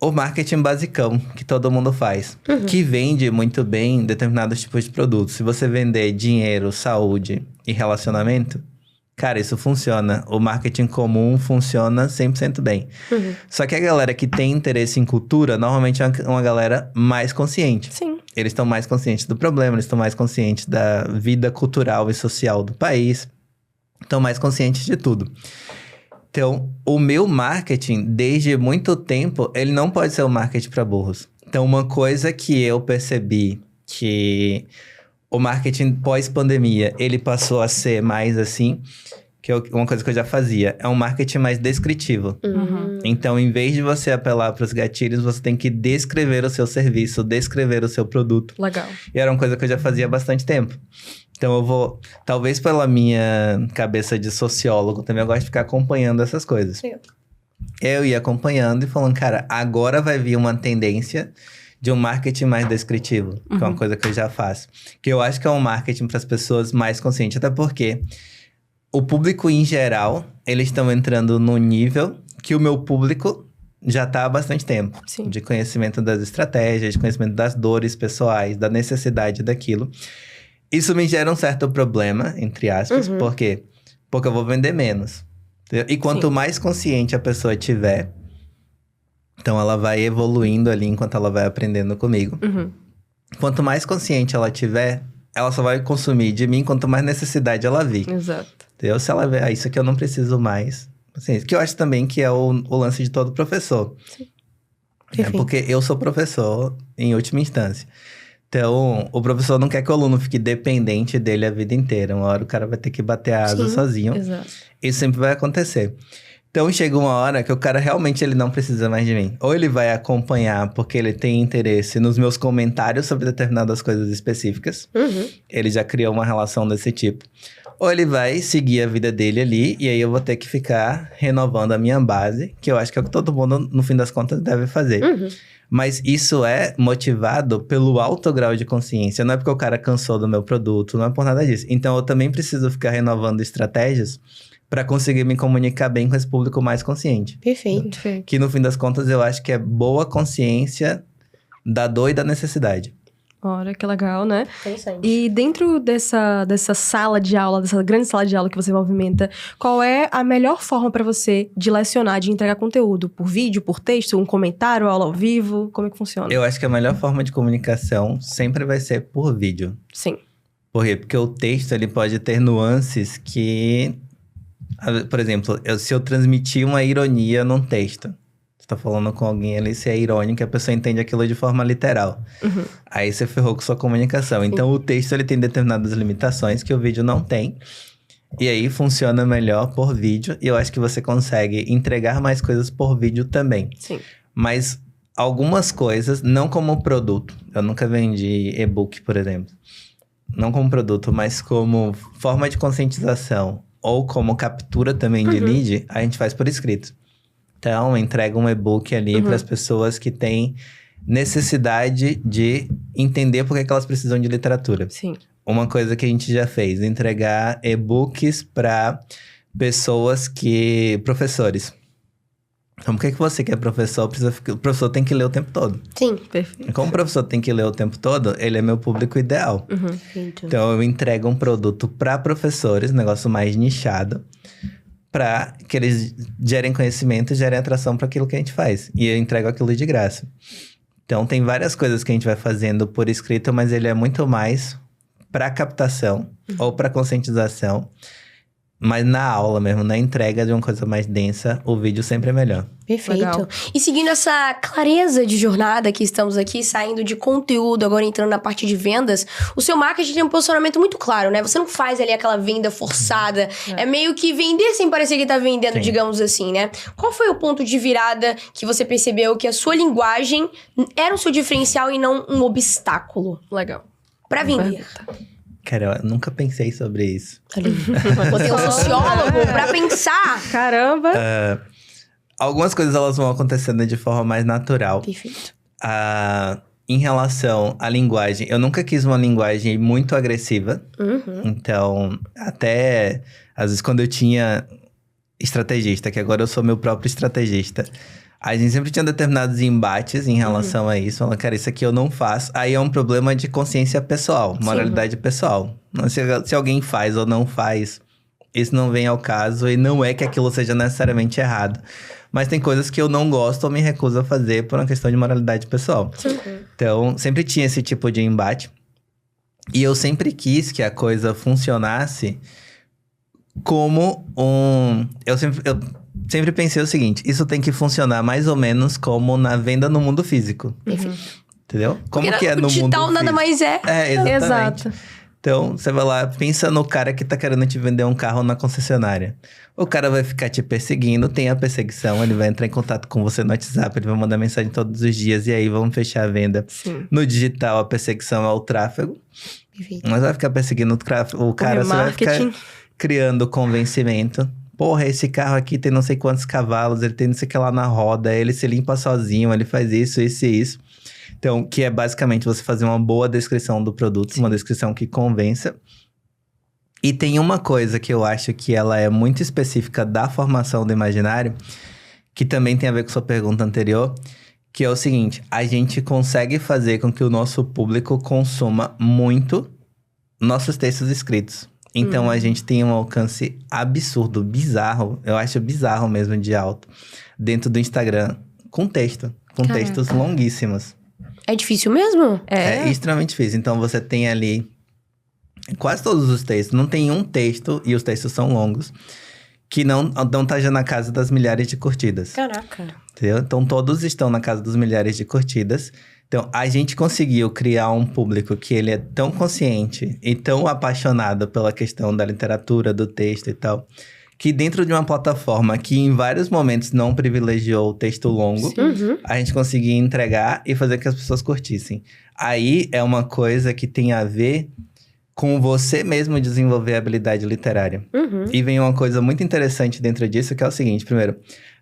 O marketing basicão, que todo mundo faz, que vende muito bem determinados tipos de produtos. Se você vender dinheiro, saúde e relacionamento, cara, isso funciona. O marketing comum funciona 100% bem. Só que a galera que tem interesse em cultura, normalmente é uma galera mais consciente. Sim. Eles estão mais conscientes do problema, eles estão mais conscientes da vida cultural e social do país. Estão mais conscientes de tudo. Então, o meu marketing, desde muito tempo, ele não pode ser um marketing para burros. Então, uma coisa que eu percebi que o marketing pós-pandemia, ele passou a ser mais assim, uma coisa que eu já fazia, é um marketing mais descritivo. Então, em vez de você apelar para os gatilhos, você tem que descrever o seu serviço, descrever o seu produto. Legal. E era uma coisa que eu já fazia há bastante tempo. Então, eu vou... Talvez pela minha cabeça de sociólogo, também eu gosto de ficar acompanhando essas coisas. Sim. Eu ia acompanhando e falando, cara, agora vai vir uma tendência de um marketing mais descritivo, que é uma coisa que eu já faço. Que eu acho que é um marketing para as pessoas mais conscientes, até porque o público em geral, eles estão entrando no nível que o meu público já está há bastante tempo. Sim. De conhecimento das estratégias, de conhecimento das dores pessoais, da necessidade daquilo. Isso me gera um certo problema, entre aspas, por quê? Porque eu vou vender menos. Entendeu? E quanto mais consciente a pessoa tiver, então ela vai evoluindo ali enquanto ela vai aprendendo comigo. Quanto mais consciente ela tiver, ela só vai consumir de mim quanto mais necessidade ela vir. Exato. Entendeu? Se ela ver, isso aqui eu não preciso mais. Assim, que eu acho também que é o lance de todo professor. Sim. Porque eu sou professor em última instância. Então, o professor não quer que o aluno fique dependente dele a vida inteira. Uma hora o cara vai ter que bater a asa sozinho. Exato. Isso sempre vai acontecer. Então, chega uma hora que o cara realmente ele não precisa mais de mim. Ou ele vai acompanhar porque ele tem interesse nos meus comentários sobre determinadas coisas específicas. Ele já criou uma relação desse tipo. Ou ele vai seguir a vida dele ali, e aí eu vou ter que ficar renovando a minha base, que eu acho que é o que todo mundo, no fim das contas, deve fazer. Mas isso é motivado pelo alto grau de consciência. Não é porque o cara cansou do meu produto, não é por nada disso. Então, eu também preciso ficar renovando estratégias para conseguir me comunicar bem com esse público mais consciente. Perfeito. Que, no fim das contas, eu acho que é boa consciência da dor e da necessidade. Olha, que legal, né? Interessante. E dentro dessa sala de aula, dessa grande sala de aula que você movimenta, qual é a melhor forma para você de lecionar, de entregar conteúdo? Por vídeo, por texto, um comentário, aula ao vivo? Como é que funciona? Eu acho que a melhor forma de comunicação sempre vai ser por vídeo. Sim. Por quê? Porque o texto, ele pode ter nuances que... Por exemplo, se eu transmitir uma ironia num texto, você tá falando com alguém ali, se é irônico, a pessoa entende aquilo de forma literal. Aí você ferrou com sua comunicação. Então, o texto, ele tem determinadas limitações que o vídeo não tem. E aí, funciona melhor por vídeo. E eu acho que você consegue entregar mais coisas por vídeo também. Sim. Mas algumas coisas, não como produto. Eu nunca vendi e-book, por exemplo. Não como produto, mas como forma de conscientização. Ou como captura também de lead, a gente faz por escrito. Então, entrega um e-book ali para as pessoas que têm necessidade de entender por que elas precisam de literatura. Sim. Uma coisa que a gente já fez, entregar e-books para pessoas professores. Então, por que você que é professor, o professor tem que ler o tempo todo? Sim. Perfeito. Como o professor tem que ler o tempo todo, ele é meu público ideal. Perfeito. Então, eu entrego um produto para professores, um negócio mais nichado, para que eles gerem conhecimento, gerem atração para aquilo que a gente faz. E eu entrego aquilo de graça. Então, tem várias coisas que a gente vai fazendo por escrito, mas ele é muito mais para captação ou para conscientização. Mas na aula mesmo, na entrega de uma coisa mais densa, o vídeo sempre é melhor. Perfeito. Legal. E seguindo essa clareza de jornada que estamos aqui, saindo de conteúdo, agora entrando na parte de vendas, o seu marketing tem um posicionamento muito claro, né? Você não faz ali aquela venda forçada. É meio que vender sem parecer que tá vendendo, Sim. digamos assim, né? Qual foi o ponto de virada que você percebeu que a sua linguagem era o seu diferencial e não um obstáculo Legal. pra vender? Cara, eu nunca pensei sobre isso. Botei um sociólogo pra pensar. Caramba. Algumas coisas elas vão acontecendo de forma mais natural. Perfeito. Em relação à linguagem, eu nunca quis uma linguagem muito agressiva. Então, até às vezes quando eu tinha estrategista, que agora eu sou meu próprio estrategista, a gente sempre tinha determinados embates em relação a isso. Falando, cara, isso aqui eu não faço. Aí é um problema de consciência pessoal, moralidade pessoal. Se alguém faz ou não faz, isso não vem ao caso. E não é que aquilo seja necessariamente errado. Mas tem coisas que eu não gosto ou me recuso a fazer por uma questão de moralidade pessoal. Então, sempre tinha esse tipo de embate. E eu sempre quis que a coisa funcionasse como Eu sempre pensei o seguinte, isso tem que funcionar mais ou menos como na venda no mundo físico. Entendeu? Como Porque que é no mundo digital físico? nada mais é. É, exatamente. Exato. Então, você vai lá, pensa no cara que tá querendo te vender um carro na concessionária. O cara vai ficar te perseguindo, tem a perseguição, ele vai entrar em contato com você no WhatsApp, ele vai mandar mensagem todos os dias, e aí vamos fechar a venda. Sim. No digital, a perseguição é o tráfego. Perfeito. Mas vai ficar perseguindo o cara, você vai ficar remarketing. criando convencimento. Porra, esse carro aqui tem não sei quantos cavalos, ele tem não sei o que lá na roda, ele se limpa sozinho, ele faz isso, isso e isso. Então, que é basicamente você fazer uma boa descrição do produto, uma descrição que convença. E tem uma coisa que eu acho que ela é muito específica da formação do imaginário, que também tem a ver com sua pergunta anterior, que é o seguinte, a gente consegue fazer com que o nosso público consuma muito nossos textos escritos. Então, a gente tem um alcance absurdo, bizarro, eu acho bizarro mesmo de alto, dentro do Instagram, com textos longuíssimos. É difícil mesmo? É extremamente difícil. Então, você tem ali quase todos os textos. Não tem um texto, e os textos são longos, que não tá já na casa das milhares de curtidas. Caraca. Entendeu? Então, todos estão na casa dos milhares de curtidas. Então, a gente conseguiu criar um público que ele é tão consciente e tão apaixonado pela questão da literatura, do texto e tal, que dentro de uma plataforma que em vários momentos não privilegiou o texto longo, a gente conseguia entregar e fazer que as pessoas curtissem. Aí é uma coisa que tem a ver com você mesmo desenvolver a habilidade literária. E vem uma coisa muito interessante dentro disso, que é o seguinte, primeiro,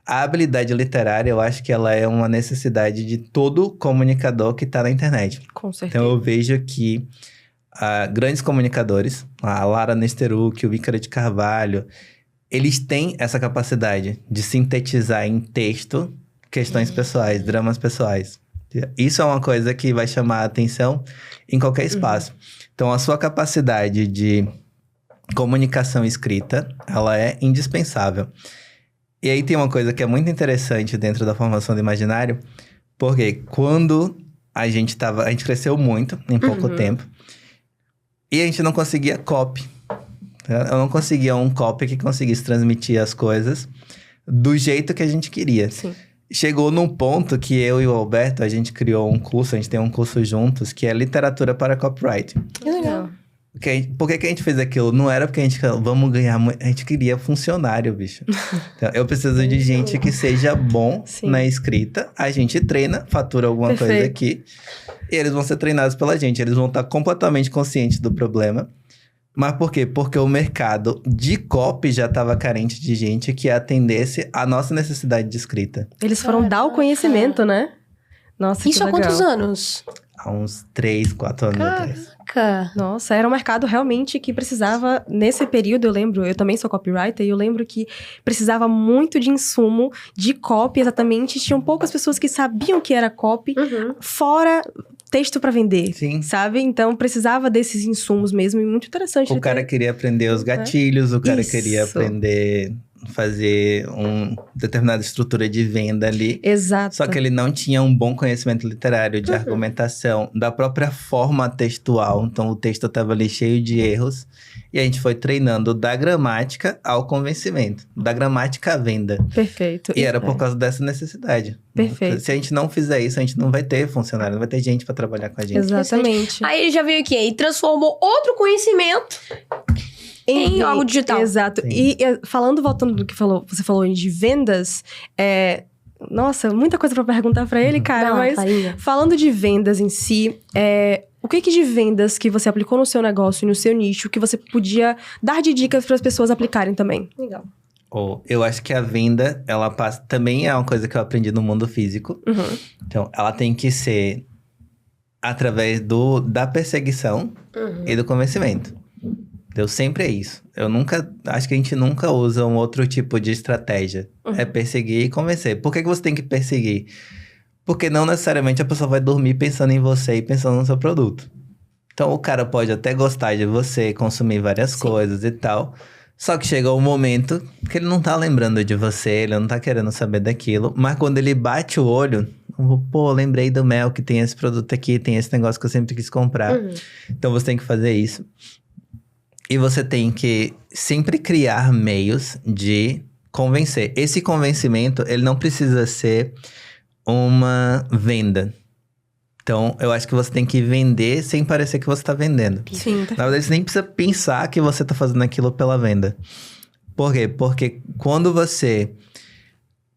a habilidade literária, eu acho que ela é uma necessidade de todo comunicador que está na internet. Com certeza. Então, eu vejo que grandes comunicadores, a Lara Nesteruk, o Ícaro de Carvalho, eles têm essa capacidade de sintetizar em texto questões pessoais, dramas pessoais. Isso é uma coisa que vai chamar a atenção em qualquer espaço. Então, a sua capacidade de comunicação escrita, ela é indispensável. E aí tem uma coisa que é muito interessante dentro da formação do imaginário, porque quando a gente cresceu muito em pouco tempo, e a gente não conseguia copy. Eu não conseguia um copy que conseguisse transmitir as coisas do jeito que a gente queria. Sim. Chegou num ponto que eu e o Alberto, a gente criou um curso, a gente tem um curso juntos, que é literatura para copyright. Que legal. Por que a gente fez aquilo? Não era porque a gente vamos ganhar muito, a gente queria funcionário, bicho. Então, eu preciso de gente que seja bom na escrita, a gente treina, fatura alguma coisa aqui, e eles vão ser treinados pela gente, eles vão estar completamente conscientes do problema. Mas por quê? Porque o mercado de copy já estava carente de gente que atendesse a nossa necessidade de escrita. Eles foram dar o conhecimento, né? Nossa, Isso que há legal. quantos anos? Há uns 3, 4 anos atrás. Caraca. Nossa, era um mercado realmente que precisava, nesse período, eu lembro, eu também sou copywriter, e eu lembro que precisava muito de insumo, de copy, exatamente. Tinham poucas pessoas que sabiam que era copy, fora texto pra vender, Sim. sabe? Então, precisava desses insumos mesmo, e muito interessante. O cara queria aprender os gatilhos, o cara Isso. queria aprender fazer uma determinada estrutura de venda ali. Exato. Só que ele não tinha um bom conhecimento literário, de argumentação, da própria forma textual. Então, o texto estava ali cheio de erros. E a gente foi treinando da gramática ao convencimento. Da gramática à venda. Perfeito. E era por causa dessa necessidade. Perfeito. Se a gente não fizer isso, a gente não vai ter funcionário, não vai ter gente para trabalhar com a gente. Exatamente. Aí ele já veio aqui e transformou outro conhecimento em algo digital. Exato. Sim. E voltando do que você falou de vendas, nossa, muita coisa pra perguntar pra ele, cara. Não, mas Clarinha. falando de vendas em si, o que de vendas que você aplicou no seu negócio e no seu nicho que você podia dar de dicas para as pessoas aplicarem também? Legal. Eu acho que a venda, ela passa... Também é uma coisa que eu aprendi no mundo físico. Uhum. Então, ela tem que ser através da perseguição e do convencimento. Então, sempre é isso. Acho que a gente nunca usa um outro tipo de estratégia. É perseguir e convencer. Por que você tem que perseguir? Porque não necessariamente a pessoa vai dormir pensando em você e pensando no seu produto. Então, o cara pode até gostar de você, consumir várias coisas e tal. Só que chega um momento que ele não tá lembrando de você, ele não tá querendo saber daquilo. Mas quando ele bate o olho, pô, lembrei do Mel que tem esse produto aqui, tem esse negócio que eu sempre quis comprar. Então, você tem que fazer isso. E você tem que sempre criar meios de convencer. Esse convencimento, ele não precisa ser uma venda. Então, eu acho que você tem que vender sem parecer que você está vendendo. Sim. Na verdade, você nem precisa pensar que você está fazendo aquilo pela venda. Por quê? Porque quando você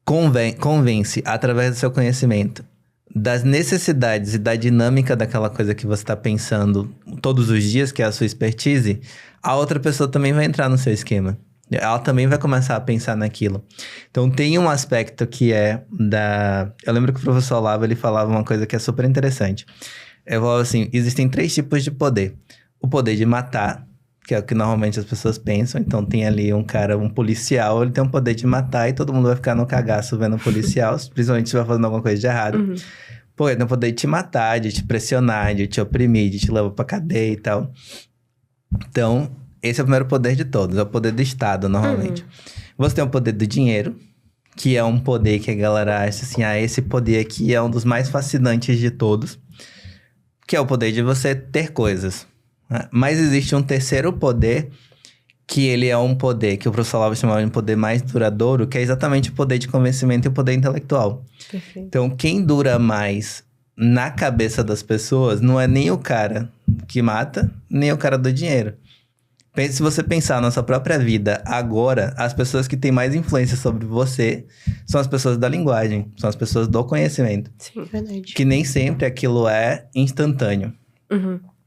convence através do seu conhecimento das necessidades e da dinâmica daquela coisa que você está pensando todos os dias, que é a sua expertise, a outra pessoa também vai entrar no seu esquema. Ela também vai começar a pensar naquilo. Então, tem um aspecto que é Eu lembro que o professor Olavo, ele falava uma coisa que é super interessante. Ele falava assim, existem 3 tipos de poder. O poder de matar, que é o que normalmente as pessoas pensam. Então, tem ali um policial, ele tem um poder de matar e todo mundo vai ficar no cagaço vendo o policial, principalmente se vai fazendo alguma coisa de errado. Pô, ele tem o poder de te matar, de te pressionar, de te oprimir, de te levar pra cadeia e tal. Então, esse é o primeiro poder de todos, é o poder do Estado, normalmente. Você tem o poder do dinheiro, que é um poder que a galera acha assim, esse poder aqui é um dos mais fascinantes de todos, que é o poder de você ter coisas. Né? Mas existe um terceiro poder, que ele é um poder que o professor Olavo chamava de um poder mais duradouro, que é exatamente o poder de convencimento e o poder intelectual. Perfeito. Então, quem dura mais na cabeça das pessoas não é nem o cara que mata, nem o cara do dinheiro. Se você pensar na sua própria vida agora, as pessoas que têm mais influência sobre você são as pessoas da linguagem, são as pessoas do conhecimento. Sim, verdade. Que nem sempre aquilo é instantâneo.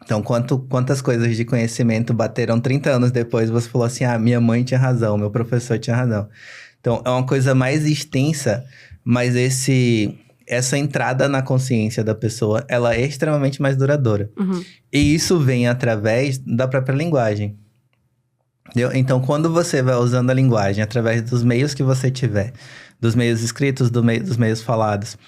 Então, quantas coisas de conhecimento bateram 30 anos depois, você falou assim, minha mãe tinha razão, meu professor tinha razão. Então, é uma coisa mais extensa, mas essa entrada na consciência da pessoa, ela é extremamente mais duradoura. E isso vem através da própria linguagem. Entendeu? Então, quando você vai usando a linguagem através dos meios que você tiver, dos meios escritos, dos meios falados,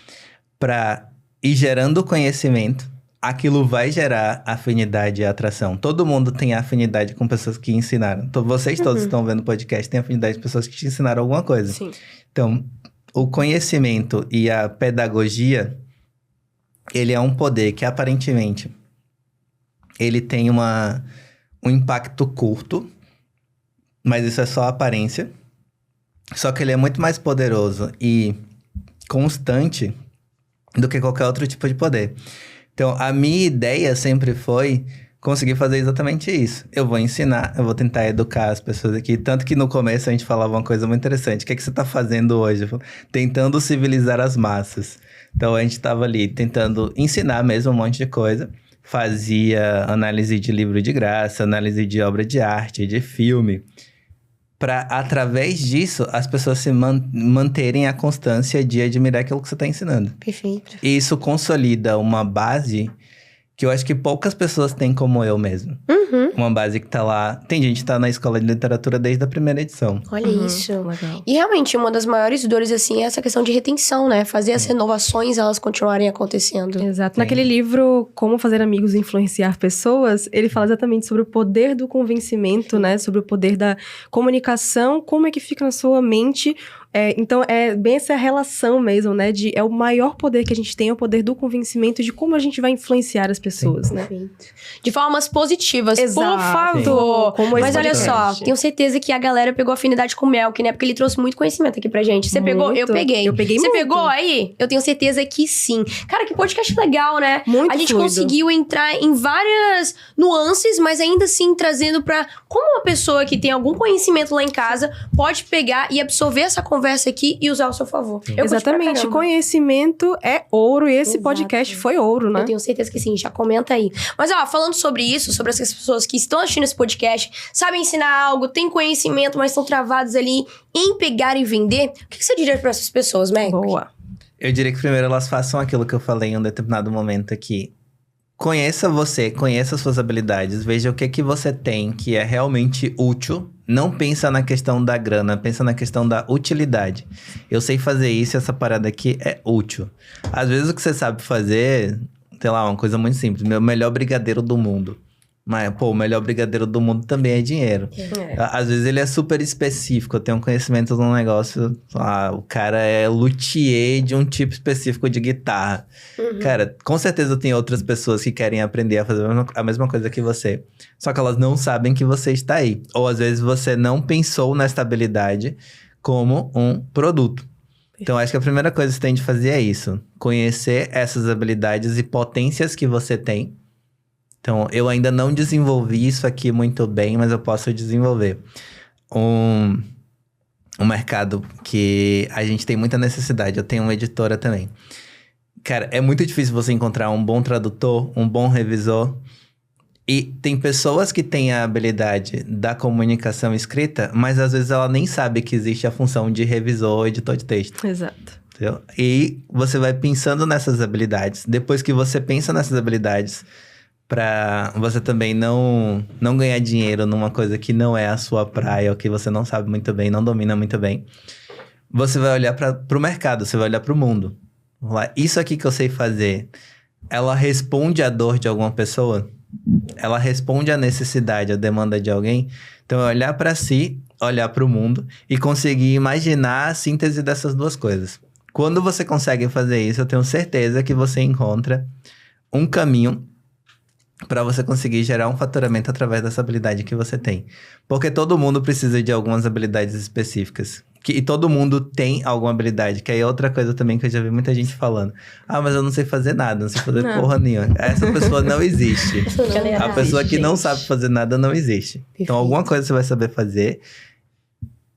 para ir gerando conhecimento, aquilo vai gerar afinidade e atração. Todo mundo tem afinidade com pessoas que ensinaram. Então, vocês todos que estão vendo o podcast têm afinidade com pessoas que te ensinaram alguma coisa. Sim. Então, o conhecimento e a pedagogia, ele é um poder que aparentemente ele tem um impacto curto, mas isso é só aparência. Só que ele é muito mais poderoso e constante do que qualquer outro tipo de poder. Então, a minha ideia sempre foi conseguir fazer exatamente isso. Eu vou ensinar, eu vou tentar educar as pessoas aqui. Tanto que no começo a gente falava uma coisa muito interessante. O que é que você está fazendo hoje? Tentando civilizar as massas. Então, a gente estava ali tentando ensinar mesmo um monte de coisa. Fazia análise de livro de graça, análise de obra de arte, de filme. Para, através disso, as pessoas se manterem a constância de admirar aquilo que você está ensinando. Perfeito. E isso consolida uma base que eu acho que poucas pessoas têm como eu mesmo. Uma base que tá lá. Tem gente que tá na escola de literatura desde a primeira edição. Olha isso. Legal. E realmente, uma das maiores dores, assim, é essa questão de retenção, né? Fazer as renovações, elas continuarem acontecendo. Exato. Naquele livro, Como Fazer Amigos e Influenciar Pessoas, ele fala exatamente sobre o poder do convencimento, né? Sobre o poder da comunicação, como é que fica na sua mente. Então, é bem essa relação mesmo, né? É o maior poder que a gente tem, é o poder do convencimento de como a gente vai influenciar as pessoas, né? De formas positivas, Exato. por favor. Como Mas esse olha só, podcast. tenho certeza que a galera pegou afinidade com o Melk, né? Porque ele trouxe muito conhecimento aqui pra gente. Você pegou? Eu Muito. peguei. Eu peguei Você muito. pegou aí? Eu tenho certeza que sim. Cara, que podcast legal, né? Muito A gente fluido. conseguiu entrar em várias nuances, mas ainda assim trazendo pra como uma pessoa que tem algum conhecimento lá em casa pode pegar e absorver essa conversa aqui e usar ao seu favor. Eu curti pra Exatamente. caramba. Conhecimento é ouro. E esse Exato. podcast foi ouro, né? Eu tenho certeza que sim, já comenta aí. Mas, ó, falando sobre isso, sobre essas pessoas que estão assistindo esse podcast, sabem ensinar algo, têm conhecimento, mas estão travados ali em pegar e vender, o que você diria para essas pessoas, Mac? Boa. Eu diria que primeiro elas façam aquilo que eu falei em um determinado momento aqui. Conheça você, conheça suas habilidades, veja o que você tem que é realmente útil. Não pensa na questão da grana, pensa na questão da utilidade. Eu sei fazer isso, essa parada aqui é útil. Às vezes o que você sabe fazer, sei lá, uma coisa muito simples. Meu melhor brigadeiro do mundo. Mas, pô, o melhor brigadeiro do mundo também é dinheiro. Às vezes ele é super específico. Eu tenho conhecimento de um negócio... o cara é luthier de um tipo específico de guitarra. Cara, com certeza tem outras pessoas que querem aprender a fazer a mesma coisa que você. Só que elas não sabem que você está aí. Ou às vezes você não pensou nessa habilidade como um produto. Então, acho que a primeira coisa que você tem de fazer é isso. Conhecer essas habilidades e potências que você tem. Então, eu ainda não desenvolvi isso aqui muito bem, mas eu posso desenvolver. Um mercado que a gente tem muita necessidade. Eu tenho uma editora também. Cara, é muito difícil você encontrar um bom tradutor, um bom revisor. E tem pessoas que têm a habilidade da comunicação escrita, mas às vezes ela nem sabe que existe a função de revisor ou editor de texto. Exato. Entendeu? E você vai pensando nessas habilidades. Depois que você pensa nessas habilidades... Pra você também não ganhar dinheiro numa coisa que não é a sua praia, ou que você não sabe muito bem, não domina muito bem. Você vai olhar pro mercado, você vai olhar pro mundo. Isso aqui que eu sei fazer, ela responde à dor de alguma pessoa? Ela responde à necessidade, à demanda de alguém? Então, é olhar pra si, olhar pro mundo e conseguir imaginar a síntese dessas duas coisas. Quando você consegue fazer isso, eu tenho certeza que você encontra um caminho para você conseguir gerar um faturamento através dessa habilidade que você tem. Porque todo mundo precisa de algumas habilidades específicas. E todo mundo tem alguma habilidade. Que aí é outra coisa também que eu já vi muita gente falando. Mas eu não sei fazer nada, não sei fazer porra nenhuma. Essa pessoa não existe. A pessoa que não sabe fazer nada não existe. Então, alguma coisa você vai saber fazer.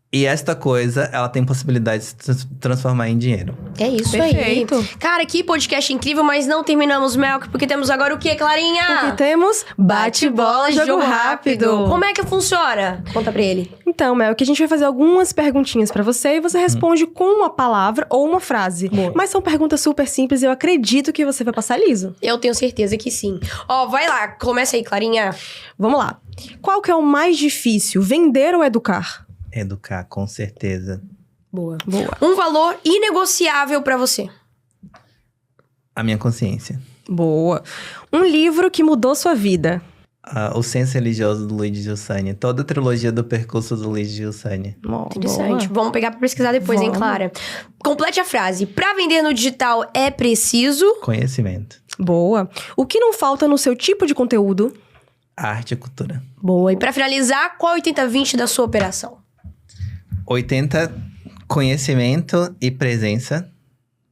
E esta coisa, ela tem possibilidade de se transformar em dinheiro. É isso Perfeito. aí. Cara, que podcast incrível, mas não terminamos, Melk, porque temos agora o quê, Clarinha? Porque temos bate-bola, jogo rápido. Como é que funciona? Conta pra ele. Então, Mel, que a gente vai fazer algumas perguntinhas pra você e você responde com uma palavra ou uma frase. Boa. Mas são perguntas super simples e eu acredito que você vai passar liso. Eu tenho certeza que sim. Vai lá, começa aí, Clarinha. Vamos lá. Qual que é o mais difícil, vender ou educar? Educar, com certeza. Boa. Boa. Um valor inegociável pra você. A minha consciência. Boa. Um livro que mudou sua vida. O Senso Religioso do Luigi Giussani. Toda a trilogia do Percurso do Luigi Giussani. Interessante. Vamos pegar pra pesquisar depois, hein, Vamos. Clara? Complete a frase. Pra vender no digital é preciso... Conhecimento. Boa. O que não falta no seu tipo de conteúdo? Arte e cultura. Boa. E pra finalizar, qual é o 80-20 da sua operação? 80, conhecimento e presença.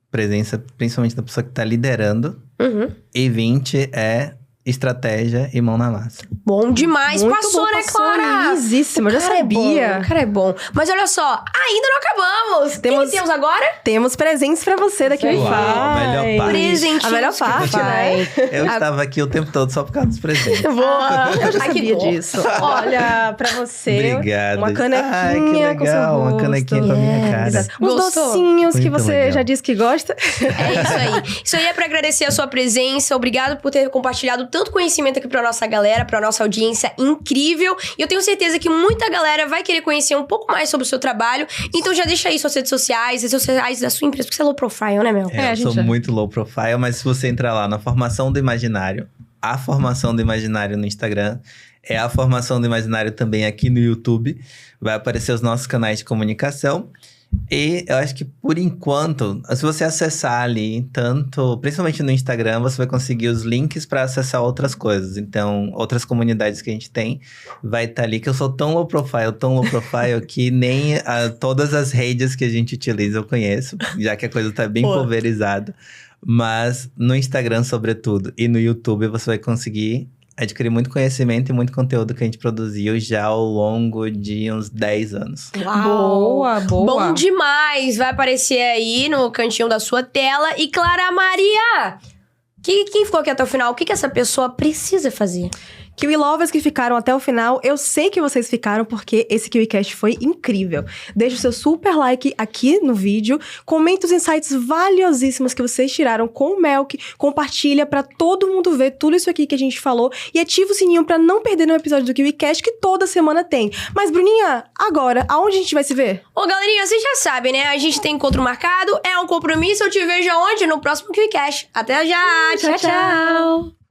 Presença, principalmente da pessoa que tá liderando. E 20 é estratégia e mão na massa. Bom demais. Muito Passou, bom, né, passou, Clara? lisíssimo, eu já Cara sabia. É bom, o cara é bom. Mas olha só, ainda não acabamos. Temos- Quem temos agora? Temos presentes pra você daqui Isso no aí. Wi-Fi. Uau, melhor parte. Presentinhos A melhor que parte, né? Eu estava aqui o tempo todo só por causa dos presentes. Boa. Eu já Ai, que sabia dó. disso. Olha, pra você, Obrigado. uma canequinha Ai, que legal, com seu uma rosto. canequinha com a minha cara. Exato. Uns Gostou? docinhos que Muito você legal. já disse que gosta. É isso aí. Isso aí é pra agradecer a sua presença. Obrigado por ter compartilhado tanto conhecimento aqui pra nossa galera, pra nossa audiência incrível. E eu tenho certeza que muita galera vai querer conhecer um pouco mais sobre o seu trabalho. Então já deixa aí suas redes sociais, as redes sociais da sua empresa, porque você é low profile, né, Mel? Eu sou muito low profile, mas se você entrar lá na Formação do Imaginário, a Formação do Imaginário no Instagram, é a Formação do Imaginário também aqui no YouTube. Vai aparecer os nossos canais de comunicação. E eu acho que, por enquanto, se você acessar ali, principalmente no Instagram, você vai conseguir os links para acessar outras coisas. Então, outras comunidades que a gente tem, vai estar ali, que eu sou tão low profile que nem todas as redes que a gente utiliza eu conheço, já que a coisa tá bem pulverizada. Mas no Instagram, sobretudo, e no YouTube, você vai conseguir adquirir muito conhecimento e muito conteúdo que a gente produziu já ao longo de uns 10 anos. Uau! Boa! Bom demais! Vai aparecer aí no cantinho da sua tela. E Clara Maria, quem ficou aqui até o final, o que essa pessoa precisa fazer? Kiwi Lovers que ficaram até o final, eu sei que vocês ficaram porque esse KiwiCast foi incrível. Deixe o seu super like aqui no vídeo, comenta os insights valiosíssimos que vocês tiraram com o Melk, compartilha pra todo mundo ver tudo isso aqui que a gente falou e ativa o sininho pra não perder nenhum episódio do KiwiCast que toda semana tem. Mas Bruninha, agora, aonde a gente vai se ver? Ô galerinha, vocês já sabem, né? A gente tem encontro marcado, é um compromisso, eu te vejo aonde? No próximo KiwiCast. Até já! Tchau, tchau!